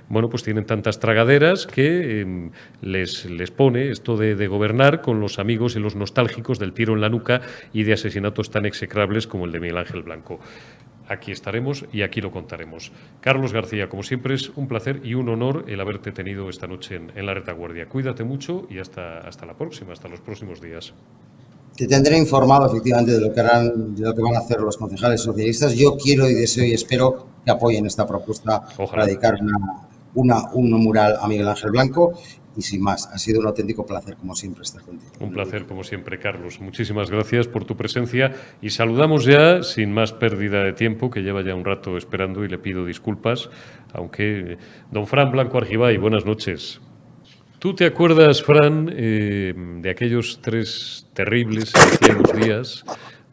bueno, pues tienen tantas tragaderas que les pone esto de gobernar con los amigos y los nostálgicos del tiro en la nuca y de asesinatos tan execrables como el de Miguel Ángel Blanco. Aquí estaremos y aquí lo contaremos. Carlos García, como siempre, es un placer y un honor el haberte tenido esta noche en la retaguardia. Cuídate mucho y hasta la próxima, hasta los próximos días. Te tendré informado efectivamente de lo que harán, de lo que van a hacer los concejales socialistas. Yo quiero y deseo y espero que apoyen esta propuesta para Ojalá. dedicar un mural a Miguel Ángel Blanco. Y sin más, ha sido un auténtico placer, como siempre, estar contigo. Un placer, como siempre, Carlos. Muchísimas gracias por tu presencia y saludamos ya, sin más pérdida de tiempo, que lleva ya un rato esperando y le pido disculpas, aunque don Fran Blanco Argibay, buenas noches. ¿Tú te acuerdas, Fran, de aquellos 3 terribles y ciegos días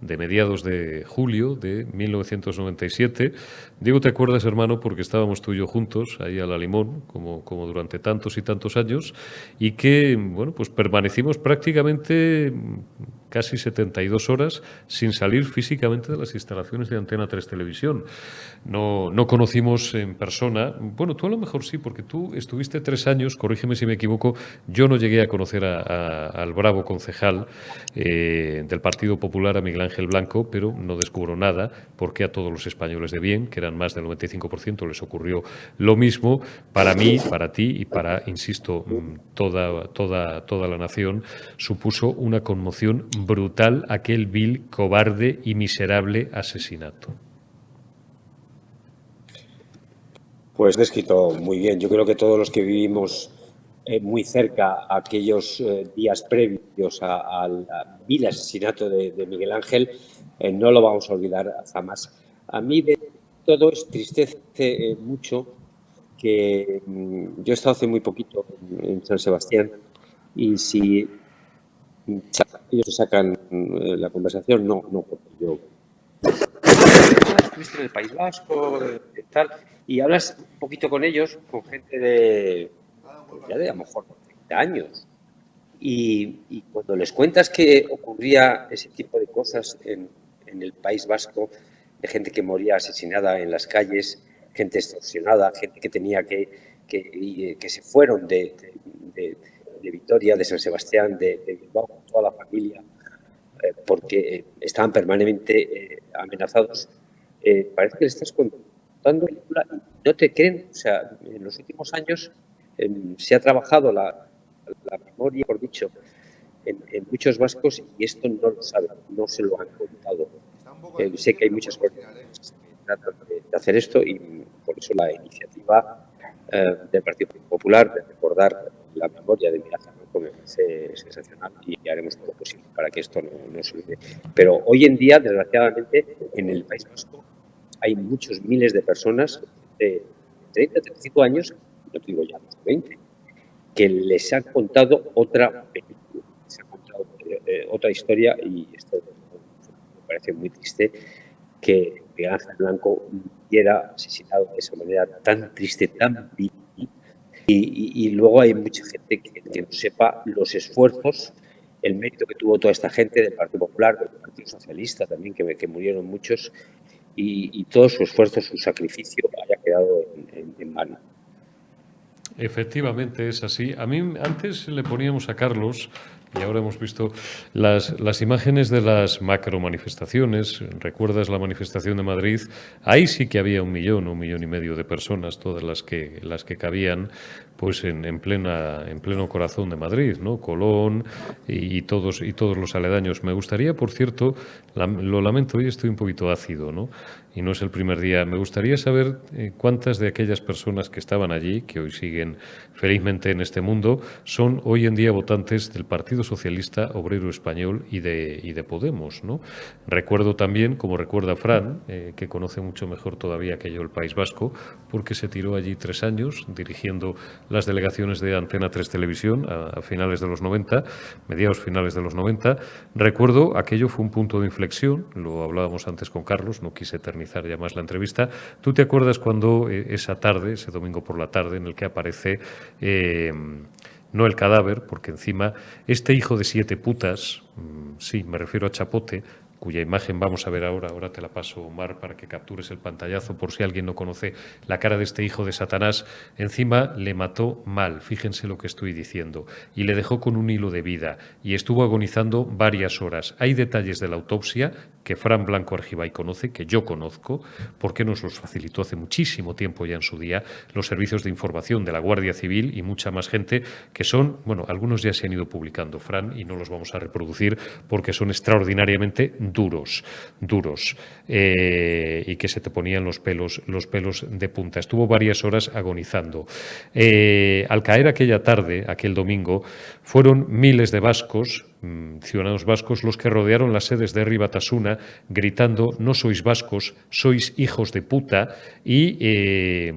de mediados de julio de 1997? Digo, ¿te acuerdas, hermano? Porque estábamos tú y yo juntos ahí a la Limón, como durante tantos y tantos años, y que, bueno, pues permanecimos prácticamente casi 72 horas sin salir físicamente de las instalaciones de Antena 3 Televisión. No conocimos en persona, bueno, tú a lo mejor sí, porque tú estuviste 3 años, corrígeme si me equivoco, yo no llegué a conocer al bravo concejal del Partido Popular, a Miguel Ángel Blanco, pero no descubro nada, porque a todos los españoles de bien, que eran más del 95%, les ocurrió lo mismo. Para mí, para ti y para, insisto, toda la nación, supuso una conmoción brutal aquel vil, cobarde y miserable asesinato. Pues descrito muy bien. Yo creo que todos los que vivimos muy cerca aquellos días previos al vil asesinato de Miguel Ángel no lo vamos a olvidar jamás. A mí de todo es tristece mucho que yo he estado hace muy poquito en San Sebastián y si ellos se sacan la conversación, no porque yo estuviste en el País Vasco, tal, y hablas un poquito con ellos, con gente de a lo mejor 30 años, y cuando les cuentas que ocurría ese tipo de cosas en el País Vasco, de gente que moría asesinada en las calles, gente extorsionada, gente que tenía que se fueron de Vitoria, de San Sebastián, de Bilbao, con toda la familia, porque estaban permanentemente amenazados. Parece que le estás contando película y no te creen. O sea, en los últimos años se ha trabajado la memoria, por dicho, en muchos vascos y esto no lo saben, no se lo han contado. Sé que hay muchas organizaciones que tratan de hacer esto y por eso la iniciativa del Partido Popular de recordar la memoria de Miguel Ángel Blanco me parece sensacional y haremos todo lo posible para que esto no se olvide. Pero hoy en día, desgraciadamente, en el País Vasco hay muchos miles de personas de 30, 35 años, no te digo ya los 20, que les han contado otra película, les han contado otra historia y esto me parece muy triste que Miguel Ángel Blanco hubiera asesinado de esa manera tan triste, tan vil. Y luego hay mucha gente que no sepa los esfuerzos, el mérito que tuvo toda esta gente del Partido Popular, del Partido Socialista también, que murieron muchos, y todo su esfuerzo, su sacrificio haya quedado en vano. Efectivamente, es así. A mí antes le poníamos a Carlos, y ahora hemos visto las imágenes de las macro manifestaciones. ¿Recuerdas la manifestación de Madrid? Ahí sí que había 1 millón, 1,5 millones de personas, todas las que cabían pues en pleno corazón de Madrid, ¿no? Colón y todos los aledaños. Me gustaría, por cierto, lo lamento, hoy estoy un poquito ácido, ¿no? Y no es el primer día. Me gustaría saber cuántas de aquellas personas que estaban allí, que hoy siguen felizmente en este mundo, son hoy en día votantes del Partido Socialista Obrero Español y de Podemos, ¿no? Recuerdo también, como recuerda Fran, que conoce mucho mejor todavía que yo el País Vasco, porque se tiró allí 3 años dirigiendo las delegaciones de Antena 3 Televisión a finales de los 90, mediados finales de los 90. Recuerdo, aquello fue un punto de inflexión, lo hablábamos antes con Carlos, no quise eternizar ya más la entrevista. ¿Tú te acuerdas cuando esa tarde, ese domingo por la tarde, en el que aparece no el cadáver, porque encima este hijo de 7 putas, sí, me refiero a Chapote, cuya imagen vamos a ver ahora te la paso, Omar, para que captures el pantallazo por si alguien no conoce la cara de este hijo de Satanás. Encima le mató mal, fíjense lo que estoy diciendo, y le dejó con un hilo de vida y estuvo agonizando varias horas. Hay detalles de la autopsia que Fran Blanco Argibay conoce, que yo conozco, porque nos los facilitó hace muchísimo tiempo ya en su día los servicios de información de la Guardia Civil y mucha más gente, que son, bueno, algunos ya se han ido publicando, Fran, y no los vamos a reproducir porque son extraordinariamente duros, y que se te ponían los pelos de punta. Estuvo varias horas agonizando. Al caer aquella tarde, aquel domingo, fueron miles de vascos, ciudadanos vascos, los que rodearon las sedes de Herri Batasuna gritando: no sois vascos, sois hijos de puta, y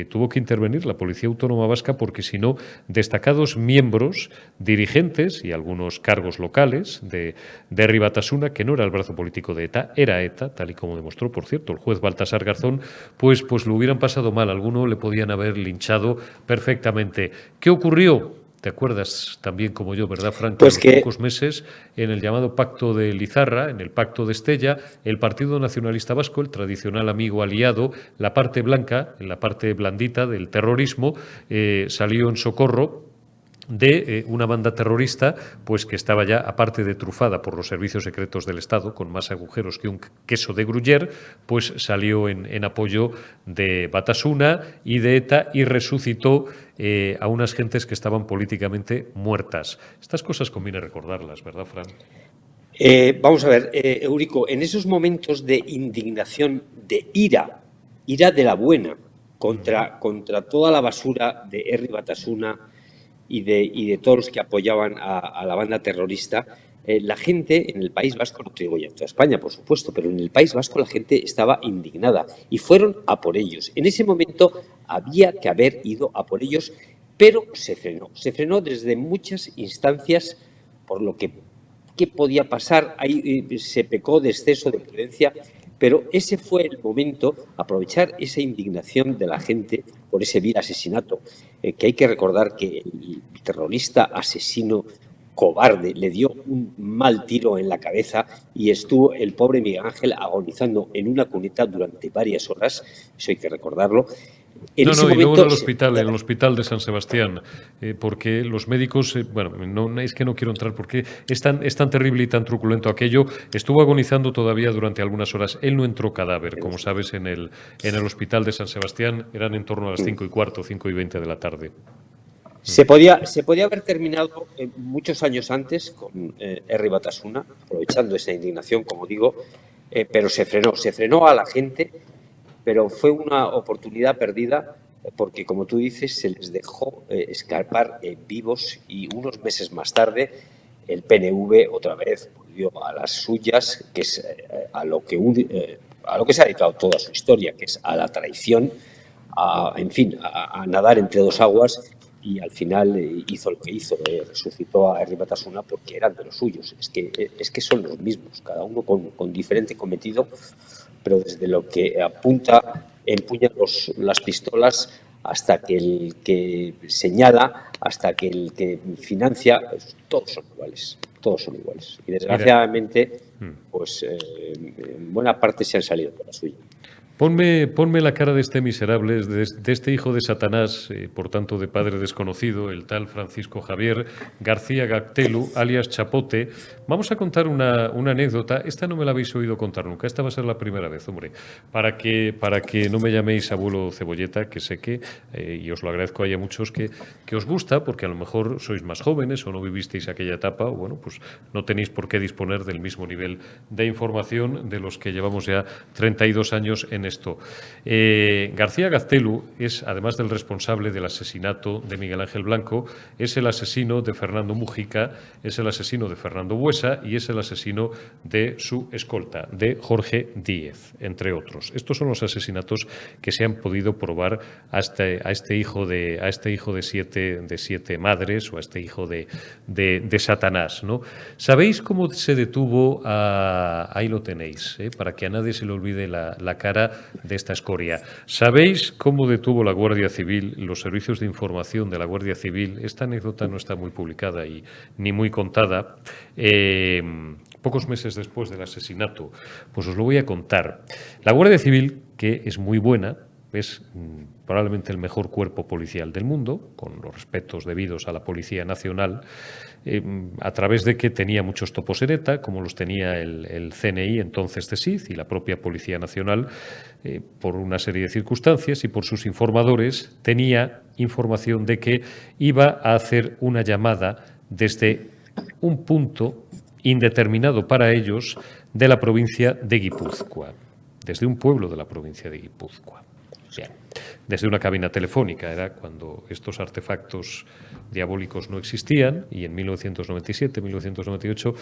tuvo que intervenir la Policía Autónoma Vasca porque si no, destacados miembros, dirigentes y algunos cargos locales de Herri Batasuna, que no era el brazo político de ETA, era ETA, tal y como demostró, por cierto, el juez Baltasar Garzón, pues lo hubieran pasado mal, alguno le podían haber linchado perfectamente. ¿Qué ocurrió? ¿Te acuerdas también como yo, verdad, Frank? Pues que a los pocos meses, en el llamado Pacto de Lizarra, en el Pacto de Estella, el Partido Nacionalista Vasco, el tradicional amigo aliado, la parte blanca, la parte blandita del terrorismo, salió en socorro de una banda terrorista pues que estaba ya, aparte de trufada por los servicios secretos del Estado, con más agujeros que un queso de Gruyère, pues salió en apoyo de Batasuna y de ETA y resucitó a unas gentes que estaban políticamente muertas. Estas cosas conviene recordarlas, ¿verdad, Fran? Vamos a ver, Eurico, en esos momentos de indignación, de ira de la buena, contra toda la basura de Herri Batasuna y de todos los que apoyaban a la banda terrorista, la gente en el País Vasco, no te digo ya en toda España, por supuesto, pero en el País Vasco la gente estaba indignada y fueron a por ellos. En ese momento había que haber ido a por ellos, pero se frenó. Se frenó desde muchas instancias por lo que ¿qué podía pasar? Ahí se pecó de exceso de prudencia, pero ese fue el momento, aprovechar esa indignación de la gente por ese vil asesinato, que hay que recordar que el terrorista asesino cobarde le dio un mal tiro en la cabeza y estuvo el pobre Miguel Ángel agonizando en una cuneta durante varias horas, eso hay que recordarlo. Y luego en el hospital de San Sebastián, porque los médicos, es que no quiero entrar porque es tan terrible y tan truculento aquello, estuvo agonizando todavía durante algunas horas. Él no entró cadáver, como sabes, en el hospital de San Sebastián, eran en torno a las 5:15, 5:20 de la tarde. Se podía haber terminado muchos años antes con Herri Batasuna, aprovechando esa indignación, como digo, pero se frenó a la gente, pero fue una oportunidad perdida porque, como tú dices, se les dejó escapar vivos y unos meses más tarde el PNV otra vez volvió a las suyas, que es a lo que se ha dedicado toda su historia, que es a la traición, a nadar entre dos aguas. Y al final hizo lo que hizo, resucitó a Herri Batasuna porque eran de los suyos. Es que son los mismos, cada uno con diferente cometido, pero desde lo que apunta, empuña las pistolas hasta que el que señala, hasta que el que financia, todos son iguales. Y desgraciadamente, pues en buena parte se han salido por la suya. Ponme la cara de este miserable, de este hijo de Satanás, por tanto de padre desconocido, el tal Francisco Javier García Gactelu, alias Chapote. Vamos a contar una anécdota. Esta no me la habéis oído contar nunca, esta va a ser la primera vez, hombre. Para que no me llaméis abuelo cebolleta, que sé que, y os lo agradezco, hay muchos que os gusta, porque a lo mejor sois más jóvenes o no vivisteis aquella etapa, o bueno, pues no tenéis por qué disponer del mismo nivel de información de los que llevamos ya 32 años en esto. García Gactelu es, además del responsable del asesinato de Miguel Ángel Blanco, es el asesino de Fernando Mújica, es el asesino de Fernando Buesa y es el asesino de su escolta, de Jorge Díez, entre otros. Estos son los asesinatos que se han podido probar a este hijo de siete madres, o a este hijo de Satanás, ¿no? ¿Sabéis cómo se detuvo ahí lo tenéis, para que a nadie se le olvide la cara de esta escoria? ¿Sabéis cómo detuvo la Guardia Civil, los servicios de información de la Guardia Civil? Esta anécdota no está muy publicada y ni muy contada. pocos meses después del asesinato. Pues os lo voy a contar. La Guardia Civil, que es muy buena, es probablemente el mejor cuerpo policial del mundo, con los respetos debidos a la Policía Nacional, a través de que tenía muchos topos en ETA, como los tenía el CNI, entonces CSIC, y la propia Policía Nacional, por una serie de circunstancias y por sus informadores, tenía información de que iba a hacer una llamada desde un punto indeterminado para ellos de la provincia de Guipúzcoa, desde un pueblo de la provincia de Guipúzcoa. Bien. Desde una cabina telefónica, era cuando estos artefactos diabólicos no existían, y en 1997, 1998,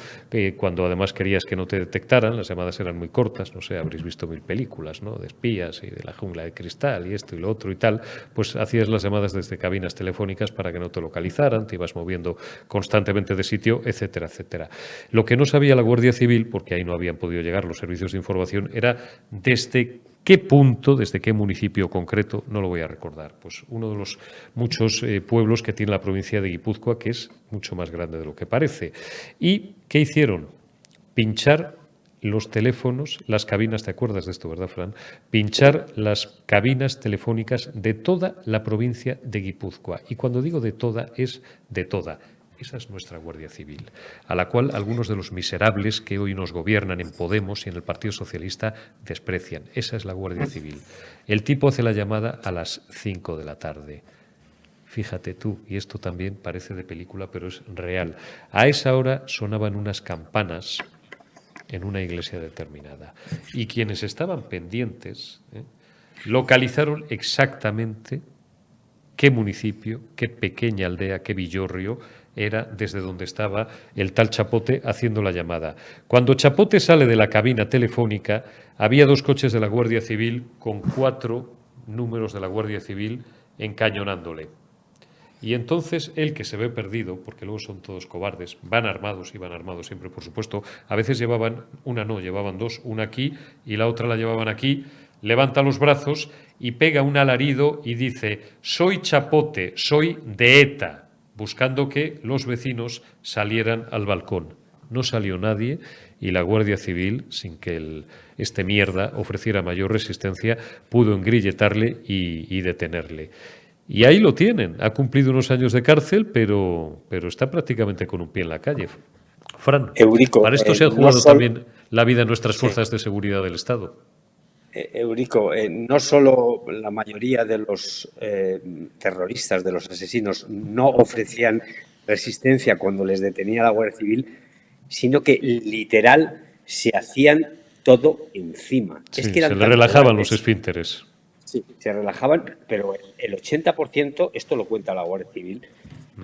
cuando además querías que no te detectaran, las llamadas eran muy cortas, no sé, habréis visto 1000 películas, ¿no?, de espías y de la jungla de cristal y esto y lo otro y tal, pues hacías las llamadas desde cabinas telefónicas para que no te localizaran, te ibas moviendo constantemente de sitio, etcétera, etcétera. Lo que no sabía la Guardia Civil, porque ahí no habían podido llegar los servicios de información, era desde qué punto, desde qué municipio concreto, no lo voy a recordar, pues uno de los muchos pueblos que tiene la provincia de Guipúzcoa, que es mucho más grande de lo que parece. ¿Y qué hicieron? Pinchar los teléfonos, las cabinas, ¿te acuerdas de esto, verdad, Fran? Pinchar las cabinas telefónicas de toda la provincia de Guipúzcoa. Y cuando digo de toda, es de toda. Esa es nuestra Guardia Civil, a la cual algunos de los miserables que hoy nos gobiernan en Podemos y en el Partido Socialista desprecian. Esa es la Guardia Civil. El tipo hace la llamada a las 5 de la tarde. Fíjate tú, y esto también parece de película, pero es real. A esa hora sonaban unas campanas en una iglesia determinada. Y quienes estaban pendientes localizaron exactamente qué municipio, qué pequeña aldea, qué villorrio era desde donde estaba el tal Chapote haciendo la llamada. Cuando Chapote sale de la cabina telefónica, había 2 coches de la Guardia Civil con 4 números de la Guardia Civil encañonándole. Y entonces él, que se ve perdido, porque luego son todos cobardes, van armados siempre, por supuesto, a veces llevaban llevaban 2, una aquí y la otra la llevaban aquí, levanta los brazos y pega un alarido y dice: soy Chapote, soy de ETA, buscando que los vecinos salieran al balcón. No salió nadie y la Guardia Civil, sin que este mierda ofreciera mayor resistencia, pudo engrilletarle y detenerle. Y ahí lo tienen. Ha cumplido unos años de cárcel, pero está prácticamente con un pie en la calle. Fran, Eurico, para esto se han jugado también la vida de nuestras fuerzas de seguridad del Estado. Eurico, no solo la mayoría de los terroristas, de los asesinos, no ofrecían resistencia cuando les detenía la Guardia Civil, sino que literal se hacían todo encima. Sí, es que eran se le relajaban los esfínteres. Sí, se relajaban, pero el 80%, esto lo cuenta la Guardia Civil,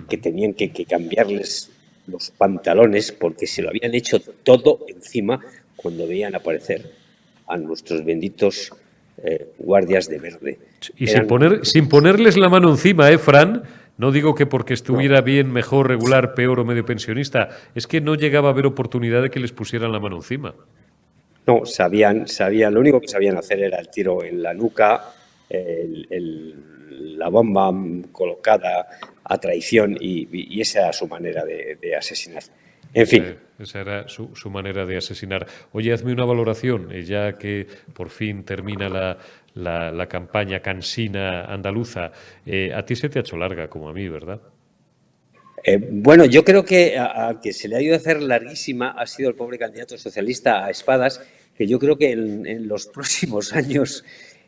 que tenían que cambiarles los pantalones porque se lo habían hecho todo encima cuando veían aparecer a nuestros benditos guardias de verde. Y sin ponerles la mano encima, Fran. No digo que porque estuviera bien, mejor, regular, peor o medio pensionista. Es que no llegaba a haber oportunidad de que les pusieran la mano encima. No, sabían, lo único que sabían hacer era el tiro en la nuca, la bomba colocada a traición y esa era su manera de asesinar. En fin. Esa era su manera de asesinar. Oye, hazme una valoración, ya que por fin termina la campaña cansina andaluza. A ti se te ha hecho larga, como a mí, ¿verdad? Bueno, yo creo que a que se le ha ido a hacer larguísima ha sido el pobre candidato socialista a Espadas, que yo creo que en los próximos años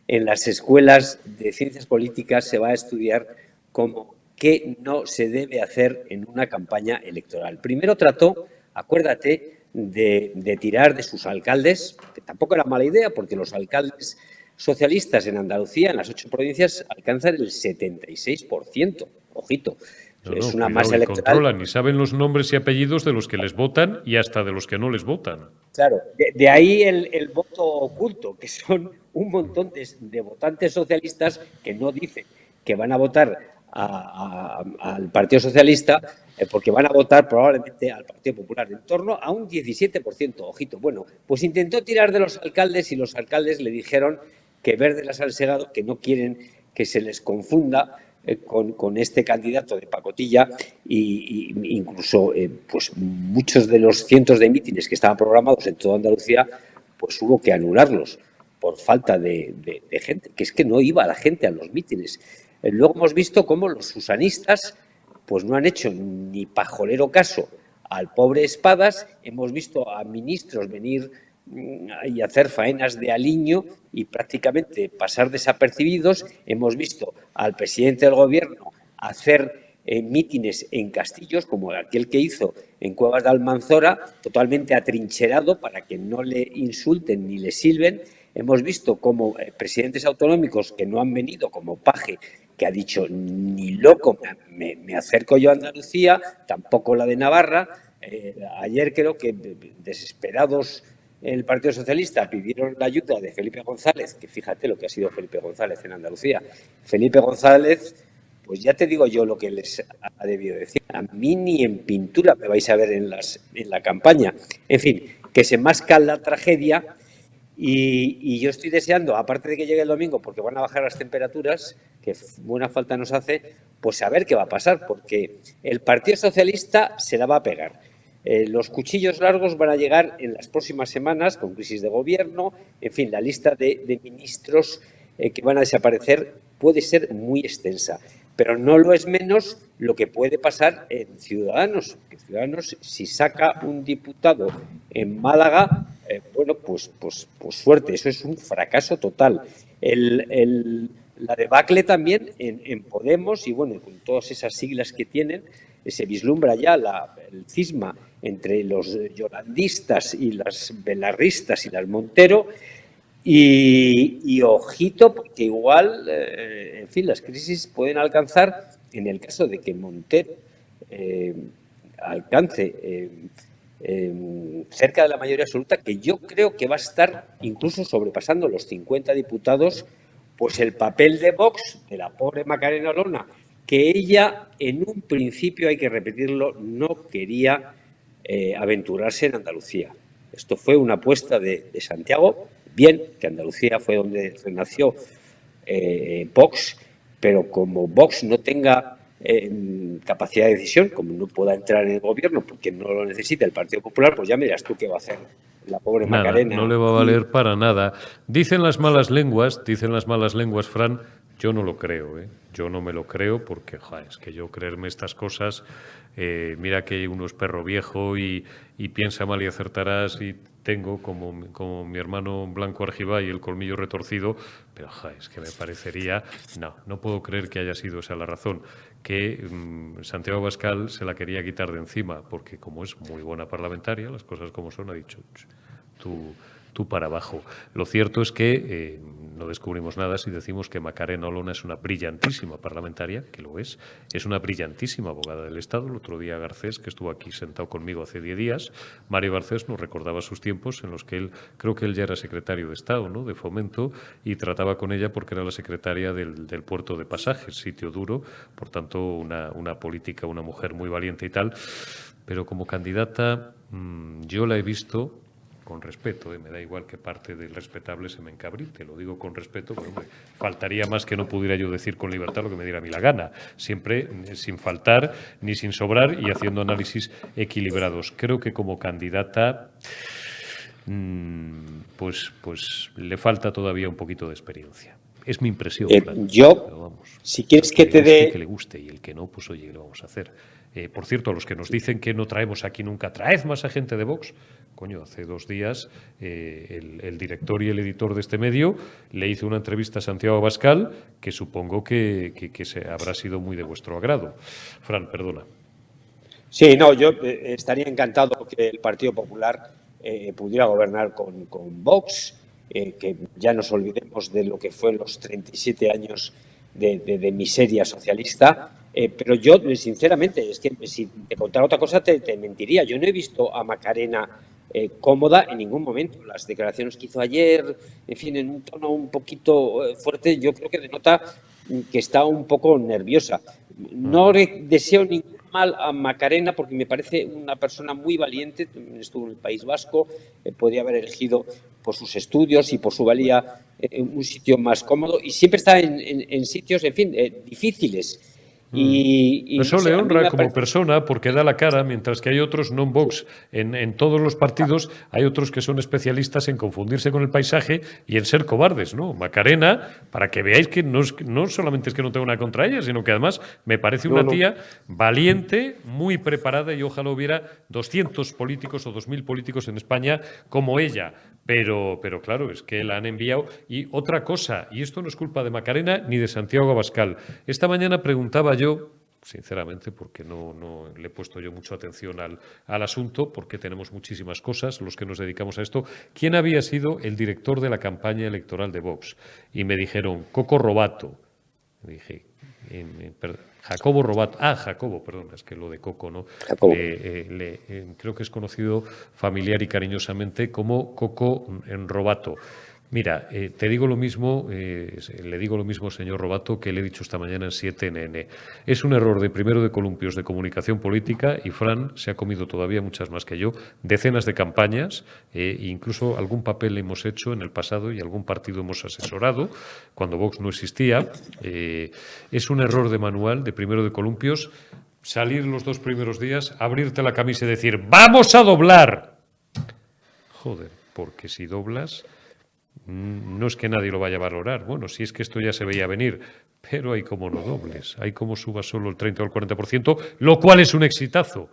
en las escuelas de ciencias políticas se va a estudiar como qué no se debe hacer en una campaña electoral. Primero trató, acuérdate, de tirar de sus alcaldes, que tampoco era mala idea, porque los alcaldes socialistas en Andalucía, en las 8 provincias, alcanzan el 76%. Ojito. Es una masa electoral. Controlan y saben los nombres y apellidos de los que les votan y hasta de los que no les votan. Claro, de ahí el voto oculto, que son un montón de votantes socialistas que no dicen que van a votar al Partido Socialista porque van a votar probablemente al Partido Popular, en torno a un 17%, ojito. Bueno, pues intentó tirar de los alcaldes y los alcaldes le dijeron que verde las han segado, que no quieren que se les confunda con este candidato de pacotilla y incluso pues muchos de los cientos de mítines que estaban programados en toda Andalucía, pues hubo que anularlos por falta de gente, que es que no iba la gente a los mítines. Luego hemos visto cómo los susanistas pues no han hecho ni pajolero caso al pobre Espadas. Hemos visto a ministros venir y hacer faenas de aliño y prácticamente pasar desapercibidos. Hemos visto al presidente del gobierno hacer mítines en castillos, como aquel que hizo en Cuevas de Almanzora, totalmente atrincherado para que no le insulten ni le silben. Hemos visto como presidentes autonómicos que no han venido, como Paje, que ha dicho ni loco me acerco yo a Andalucía, tampoco la de Navarra. Ayer creo que desesperados el Partido Socialista pidieron la ayuda de Felipe González, que fíjate lo que ha sido Felipe González en Andalucía. Felipe González, pues ya te digo yo lo que les ha debido decir. A mí ni en pintura me vais a ver en la campaña. En fin, que se masca la tragedia y yo estoy deseando, aparte de que llegue el domingo, porque van a bajar las temperaturas, que buena falta nos hace, pues saber qué va a pasar, porque el Partido Socialista se la va a pegar. Los cuchillos largos van a llegar en las próximas semanas con crisis de gobierno. En fin, la lista de ministros que van a desaparecer puede ser muy extensa, pero no lo es menos lo que puede pasar en Ciudadanos. Que Ciudadanos, si saca un diputado en Málaga, bueno, pues suerte, eso es un fracaso total. La debacle también en Podemos, y bueno, con todas esas siglas que tienen, se vislumbra ya el cisma entre los yolandistas y las belarristas y las Montero, y ojito, porque igual, en fin, las crisis pueden alcanzar, en el caso de que Montero alcance cerca de la mayoría absoluta, que yo creo que va a estar incluso sobrepasando los 50 diputados, pues el papel de Vox, de la pobre Macarena Olona, que ella en un principio, hay que repetirlo, no quería aventurarse en Andalucía. Esto fue una apuesta de Santiago, bien, que Andalucía fue donde nació Vox, pero como Vox no tenga capacidad de decisión, como no pueda entrar en el gobierno porque no lo necesita el Partido Popular, pues ya me dirás tú qué va a hacer la pobre nada, Macarena. No le va a valer para nada. Dicen las malas lenguas, Fran, yo no lo creo, yo no me lo creo porque, es que yo creerme estas cosas, mira que uno es perro viejo y piensa mal y acertarás, y tengo como mi hermano Blanco Argibay el colmillo retorcido, pero es que me parecería, no puedo creer que haya sido esa la razón, que Santiago Abascal se la quería quitar de encima, porque como es muy buena parlamentaria, las cosas como son, ha dicho, tú para abajo. Lo cierto es que no descubrimos nada si decimos que Macarena Olona es una brillantísima parlamentaria, que lo es una brillantísima abogada del Estado. El otro día Garcés, que estuvo aquí sentado conmigo hace 10 días, Mario Garcés nos recordaba sus tiempos en los que creo que él ya era secretario de Estado, ¿no?, de Fomento, y trataba con ella porque era la secretaria del puerto de Pasajes, sitio duro, por tanto una política, una mujer muy valiente y tal, pero como candidata yo la he visto con respeto, me da igual que parte del respetable se me encabrite, lo digo con respeto, pero hombre, faltaría más que no pudiera yo decir con libertad lo que me diera a mí la gana, siempre sin faltar ni sin sobrar y haciendo análisis equilibrados. Creo que como candidata pues le falta todavía un poquito de experiencia. Es mi impresión. Si quieres que te dé... Que le guste, y el que no, pues oye, ¿qué le vamos a hacer? Por cierto, a los que nos dicen que no traemos aquí nunca, traed más a gente de Vox. Coño, hace 2 días el director y el editor de este medio le hizo una entrevista a Santiago Abascal que supongo que habrá sido muy de vuestro agrado. Fran, perdona. Sí, no, yo estaría encantado que el Partido Popular pudiera gobernar con Vox, que ya nos olvidemos de lo que fue los 37 años de miseria socialista. Pero yo, sinceramente, es que si te contara otra cosa te mentiría. Yo no he visto a Macarena cómoda en ningún momento. Las declaraciones que hizo ayer, en fin, en un tono un poquito fuerte, yo creo que denota que está un poco nerviosa. No le deseo ningún mal a Macarena porque me parece una persona muy valiente, estuvo en el País Vasco, podía haber elegido por sus estudios y por su valía un sitio más cómodo y siempre está en sitios, en fin, difíciles. Y Eso no sé, le a mí honra me como parece... persona porque da la cara, mientras que hay otros non-Vox en todos los partidos, hay otros que son especialistas en confundirse con el paisaje y en ser cobardes, ¿no? Macarena, para que veáis que no solamente es que no tengo nada contra ella, sino que además me parece una tía valiente, muy preparada y ojalá hubiera 200 políticos o 2000 políticos en España como ella. Pero claro, es que la han enviado. Y otra cosa, y esto no es culpa de Macarena ni de Santiago Abascal. Esta mañana preguntaba yo, sinceramente, porque no le he puesto yo mucha atención al asunto, porque tenemos muchísimas cosas, los que nos dedicamos a esto, ¿quién había sido el director de la campaña electoral de Vox? Y me dijeron, Coco Robato. Dije, Jacobo Robato. Jacobo, perdón, es que lo de Coco, ¿no? Creo que es conocido familiar y cariñosamente como Coco Robato. Mira, te digo lo mismo, le digo lo mismo, señor Robato, que le he dicho esta mañana en 7NN. Es un error de primero de columpios de comunicación política y Fran se ha comido todavía muchas más que yo, decenas de campañas, incluso algún papel hemos hecho en el pasado y algún partido hemos asesorado cuando Vox no existía. Es un error de manual de primero de columpios salir los 2 primeros días, abrirte la camisa y decir ¡vamos a doblar! Joder, porque si doblas... No es que nadie lo vaya a valorar. Bueno, si es que esto ya se veía venir, pero hay como no dobles, hay como subas solo el 30 o el 40%, lo cual es un exitazo.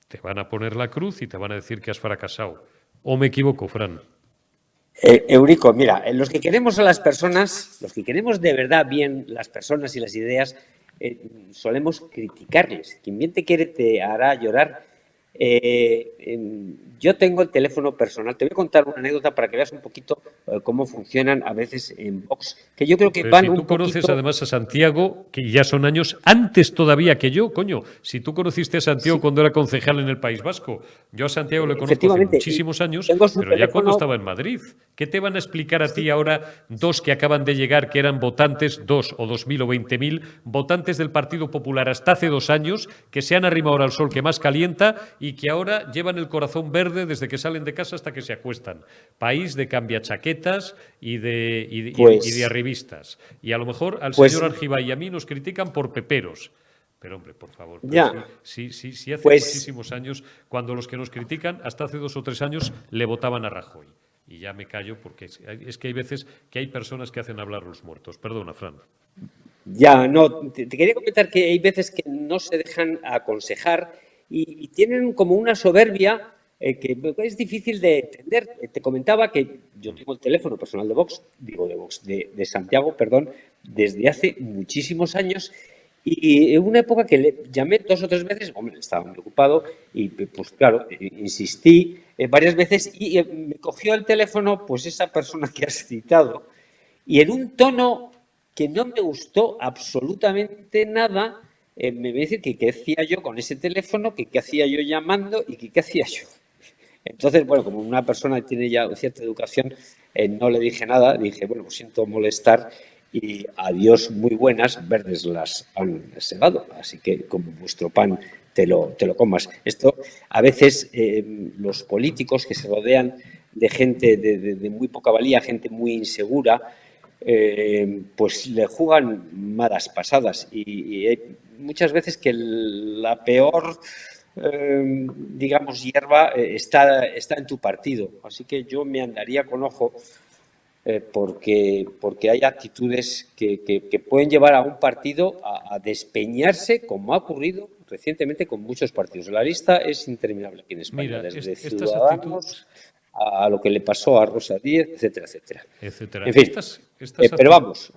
Te van a poner la cruz y te van a decir que has fracasado. ¿O me equivoco, Fran? Eurico, mira, los que queremos a las personas, los que queremos de verdad bien las personas y las ideas, solemos criticarles. Quien bien te quiere te hará llorar. Yo tengo el teléfono personal. Te voy a contar una anécdota para que veas un poquito cómo funcionan a veces en Vox, que yo creo que Pero van si tú un conoces poquito... además a Santiago, que ya son años antes todavía que yo, coño. Si tú conociste a Santiago cuando era concejal en el País Vasco, yo a Santiago le conozco hace muchísimos años, tengo su pero ya cuando teléfono... estaba en Madrid. ¿Qué te van a explicar a ti ahora 2 que acaban de llegar, que eran votantes, 2 o 2000 o 20.000, votantes del Partido Popular hasta hace 2 años, que se han arrimado al sol que más calienta y que ahora llevan el corazón verde desde que salen de casa hasta que se acuestan? País de cambiachaquetas y de arribistas. Y a lo mejor al señor Argibay y a mí nos critican por peperos. Pero hombre, por favor, sí, hace muchísimos años, cuando los que nos critican, hasta hace 2 o 3 años, le votaban a Rajoy. Y ya me callo porque es que hay veces que hay personas que hacen hablar los muertos. Perdona, Fran. Ya, no, te quería comentar que hay veces que no se dejan aconsejar y tienen como una soberbia que es difícil de entender. Te comentaba que yo tengo el teléfono personal de Vox, de Santiago, perdón, desde hace muchísimos años. Y en una época que le llamé 2 o 3 veces, hombre, estaba muy ocupado y pues claro, insistí varias veces y me cogió el teléfono pues esa persona que has citado y en un tono que no me gustó absolutamente nada, me voy a decir que qué hacía yo con ese teléfono, que qué hacía yo llamando y que qué hacía yo. Entonces, bueno, como una persona que tiene ya cierta educación, no le dije nada, dije, bueno, pues siento molestar y adiós, muy buenas, verdes las han segado, así que como vuestro pan te lo comas. Esto, a veces, los políticos que se rodean de gente de muy poca valía, gente muy insegura, pues le juegan malas pasadas y hay muchas veces que la peor digamos hierba está en tu partido, así que yo me andaría con ojo porque hay actitudes que pueden llevar a un partido a despeñarse, como ha ocurrido recientemente con muchos partidos. La lista es interminable aquí en España, Mira, desde Ciudadanos a lo que le pasó a Rosa Díez, etcétera, etcétera. En fin, pero vamos.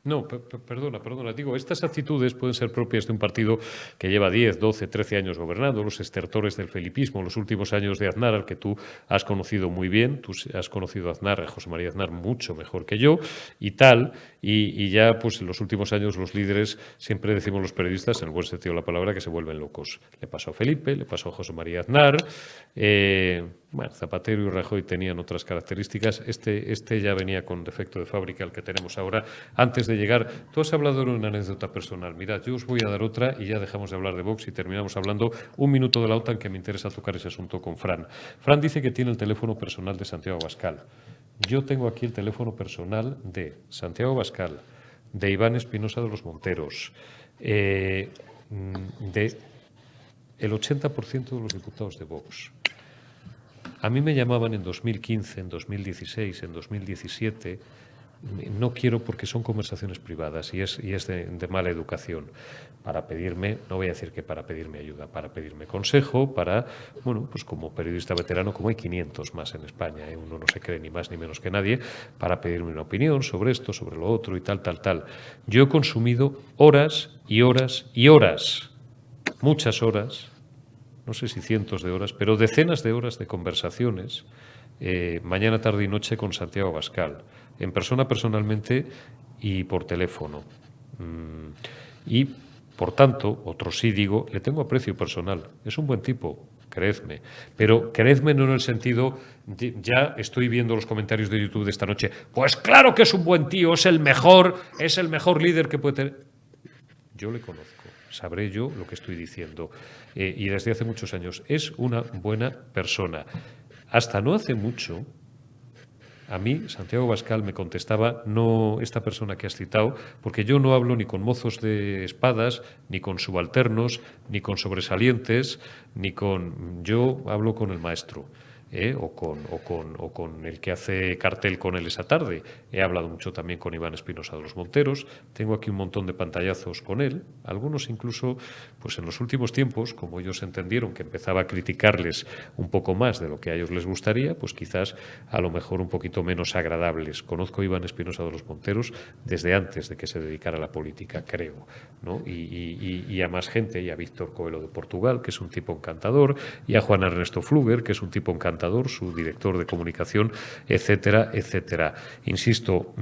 No, perdona. Digo, estas actitudes pueden ser propias de un partido que lleva 10, 12, 13 años gobernando, los estertores del felipismo, los últimos años de Aznar, al que tú has conocido muy bien. Tú has conocido a Aznar, a José María Aznar, mucho mejor que yo y tal. Y ya, pues en los últimos años, los líderes, siempre decimos los periodistas, en el buen sentido de la palabra, que se vuelven locos. Le pasó a Felipe, le pasó a José María Aznar. Bueno, Zapatero y Rajoy tenían otras características. Este ya venía con defecto de fábrica, el que tenemos ahora. Antes de llegar, tú has hablado de una anécdota personal. Mirad, yo os voy a dar otra y ya dejamos de hablar de Vox y terminamos hablando un minuto de la OTAN, que me interesa tocar ese asunto con Fran. Fran dice que tiene el teléfono personal de Santiago Abascal. Yo tengo aquí el teléfono personal de Santiago Abascal, de Iván Espinosa de los Monteros, de el 80% de los diputados de Vox. A mí me llamaban en 2015, en 2016, en 2017, no quiero porque son conversaciones privadas y es de mala educación, para pedirme, no voy a decir que para pedirme ayuda, para pedirme consejo, para, bueno, pues como periodista veterano, como hay 500 más en España, uno no se cree ni más ni menos que nadie, para pedirme una opinión sobre esto, sobre lo otro y tal, tal, tal. Yo he consumido horas y horas y horas, muchas horas, no sé si cientos de horas, pero decenas de horas de conversaciones, mañana, tarde y noche con Santiago Abascal, en persona, personalmente y por teléfono. Y, por tanto, otro sí digo, le tengo aprecio personal. Es un buen tipo, creedme. Pero creedme no en el sentido, ya estoy viendo los comentarios de YouTube de esta noche, pues claro que es un buen tío, es el mejor líder que puede tener. Yo le conozco. Sabré yo lo que estoy diciendo. Y desde hace muchos años es una buena persona. Hasta no hace mucho, a mí Santiago Abascal me contestaba, no esta persona que has citado, porque yo no hablo ni con mozos de espadas, ni con subalternos, ni con sobresalientes, ni con... Yo hablo con el maestro. O con el que hace cartel con él esa tarde. He hablado mucho también con Iván Espinosa de los Monteros, tengo aquí un montón de pantallazos con él, algunos incluso, pues en los últimos tiempos, como ellos entendieron que empezaba a criticarles un poco más de lo que a ellos les gustaría, pues quizás a lo mejor un poquito menos agradables. Conozco a Iván Espinosa de los Monteros desde antes de que se dedicara a la política, creo, ¿no? Y a más gente, y a Víctor Coelho de Portugal, que es un tipo encantador, y a Juan Ernesto Fluger, que es un tipo encantador, su director de comunicación, etcétera, etcétera. Insisto,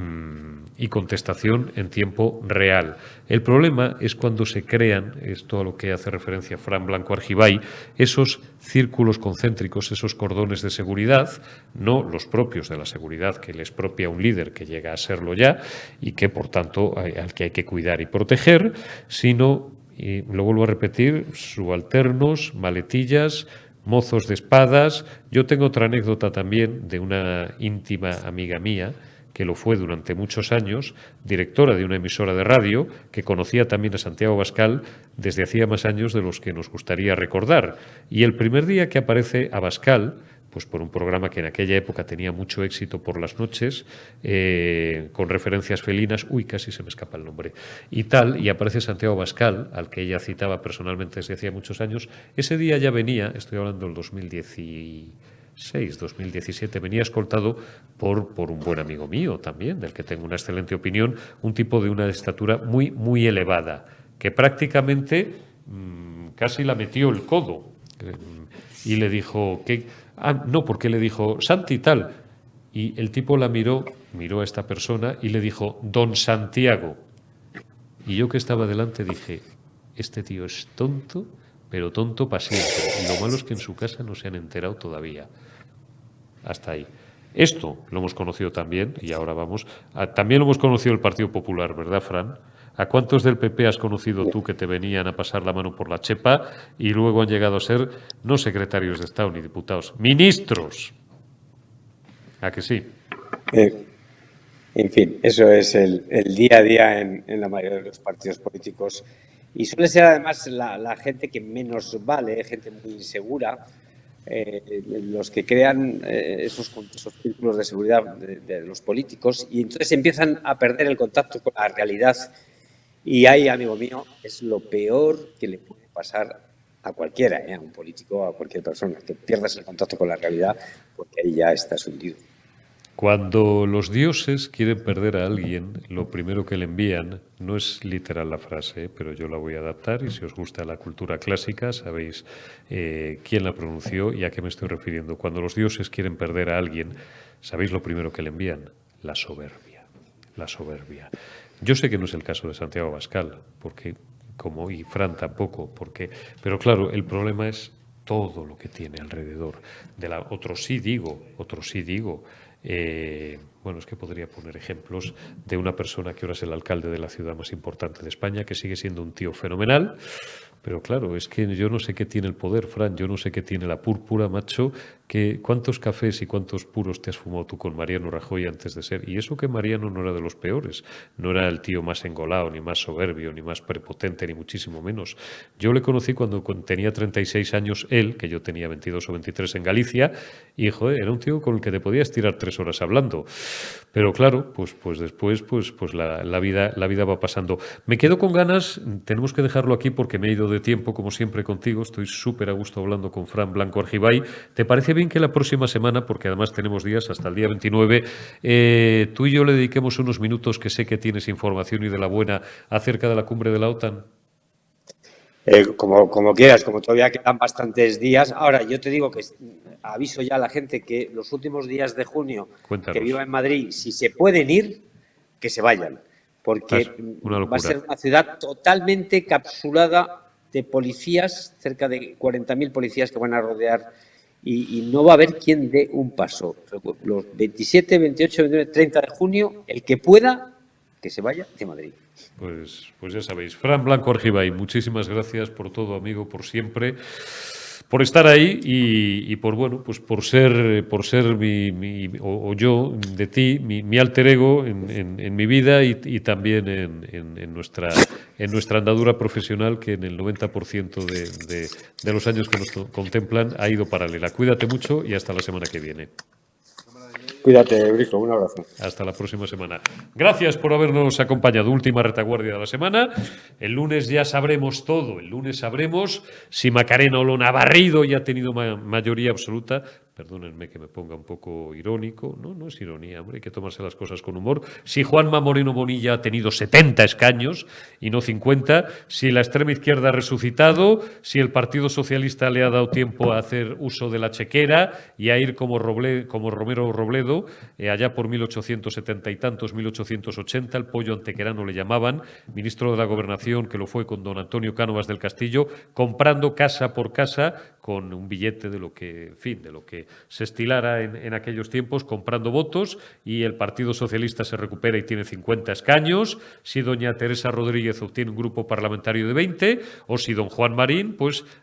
y contestación en tiempo real. El problema es cuando se crean, esto a lo que hace referencia Fran Blanco Argibay, esos círculos concéntricos, esos cordones de seguridad, no los propios de la seguridad que les propia un líder que llega a serlo ya y que, por tanto, al que hay que cuidar y proteger, sino, y lo vuelvo a repetir, subalternos, maletillas, mozos de espadas. Yo tengo otra anécdota también de una íntima amiga mía, que lo fue durante muchos años, directora de una emisora de radio, que conocía también a Santiago Abascal desde hacía más años de los que nos gustaría recordar. Y el primer día que aparece Abascal, pues por un programa que en aquella época tenía mucho éxito por las noches, con referencias felinas, casi se me escapa el nombre, y tal, y aparece Santiago Abascal, al que ella citaba personalmente desde hacía muchos años. Ese día ya venía, estoy hablando del 2016, 2017, venía escoltado por un buen amigo mío también, del que tengo una excelente opinión, un tipo de una estatura muy, muy elevada, que prácticamente casi la metió el codo, y le dijo que... no, porque le dijo, Santi tal. Y el tipo la miró a esta persona y le dijo, Don Santiago. Y yo que estaba delante dije, este tío es tonto, pero tonto para siempre. Y lo malo es que en su casa no se han enterado todavía. Hasta ahí. Esto lo hemos conocido también, y ahora vamos, también lo hemos conocido el Partido Popular, ¿verdad, Fran? ¿A cuántos del PP has conocido tú que te venían a pasar la mano por la chepa y luego han llegado a ser no secretarios de Estado ni diputados, ministros? ¿A que sí? En fin, eso es el día a día en la mayoría de los partidos políticos. Y suele ser además la gente que menos vale, gente muy insegura, los que crean esos círculos de seguridad de los políticos, y entonces empiezan a perder el contacto con la realidad. Y ahí, amigo mío, es lo peor que le puede pasar a cualquiera, a un político, a cualquier persona, que pierdas el contacto con la realidad, porque ahí ya estás hundido. Cuando los dioses quieren perder a alguien, lo primero que le envían, no es literal la frase, pero yo la voy a adaptar, y si os gusta la cultura clásica sabéis quién la pronunció y a qué me estoy refiriendo. Cuando los dioses quieren perder a alguien, ¿sabéis lo primero que le envían? La soberbia. La soberbia. Yo sé que no es el caso de Santiago Abascal, porque y Fran tampoco, pero claro, el problema es todo lo que tiene alrededor. Otro sí digo. Bueno, es que podría poner ejemplos de una persona que ahora es el alcalde de la ciudad más importante de España, que sigue siendo un tío fenomenal, pero claro, es que yo no sé qué tiene el poder, Fran, yo no sé qué tiene la púrpura, macho, que cuántos cafés y cuántos puros te has fumado tú con Mariano Rajoy antes de ser. Y eso que Mariano no era de los peores, no era el tío más engolado, ni más soberbio, ni más prepotente, ni muchísimo menos. Yo le conocí cuando tenía 36 años él, que yo tenía 22 o 23 en Galicia, y joder, era un tío con el que te podías tirar 3 horas hablando. Pero claro, pues después la vida va pasando. Me quedo con ganas, tenemos que dejarlo aquí porque me he ido de tiempo, como siempre contigo, estoy súper a gusto hablando con Fran Blanco Argibay. ¿Te parece bien que la próxima semana, porque además tenemos días hasta el día 29, tú y yo le dediquemos unos minutos, que sé que tienes información y de la buena, acerca de la cumbre de la OTAN? Como quieras, como todavía quedan bastantes días. Ahora, yo te digo que aviso ya a la gente que los últimos días de junio Cuéntanos. que viva en Madrid, si se pueden ir, que se vayan, porque va a ser una ciudad totalmente capsulada de policías, cerca de 40.000 policías que van a rodear y no va a haber quien dé un paso. Los 27, 28, 29, 30 de junio, el que pueda, que se vaya de Madrid. Pues ya sabéis. Fran Blanco Argibay, muchísimas gracias por todo, amigo, por siempre, por estar ahí y por, bueno, pues por ser o yo de ti, mi alter ego en mi vida y también en nuestra andadura profesional, que en el 90% de los años que nos contemplan ha ido paralela. Cuídate mucho y hasta la semana que viene. Cuídate, Brico, un abrazo. Hasta la próxima semana. Gracias por habernos acompañado. Última retaguardia de la semana. El lunes ya sabremos todo. El lunes sabremos si Macarena Olona ha barrido y ha tenido mayoría absoluta. Perdónenme que me ponga un poco irónico. No es ironía, hombre, hay que tomarse las cosas con humor. Si Juanma Moreno Bonilla ha tenido 70 escaños y no 50. Si la extrema izquierda ha resucitado. Si el Partido Socialista le ha dado tiempo a hacer uso de la chequera y a ir como Romero Robledo, allá por 1870 y tantos, 1880, el pollo antequerano le llamaban, ministro de la Gobernación, que lo fue con don Antonio Cánovas del Castillo, comprando casa por casa con un billete de lo que se estilara en aquellos tiempos, comprando votos, y el Partido Socialista se recupera y tiene 50 escaños. Si doña Teresa Rodríguez obtiene un grupo parlamentario de 20, o si don Juan Marín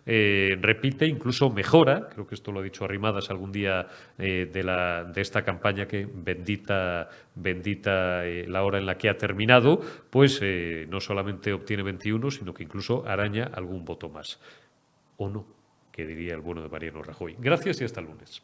repite, incluso mejora, creo que esto lo ha dicho Arrimadas algún día de esta campaña, que bendita la hora en la que ha terminado, no solamente obtiene 21, sino que incluso araña algún voto más. O no, que diría el bueno de Mariano Rajoy. Gracias y hasta el lunes.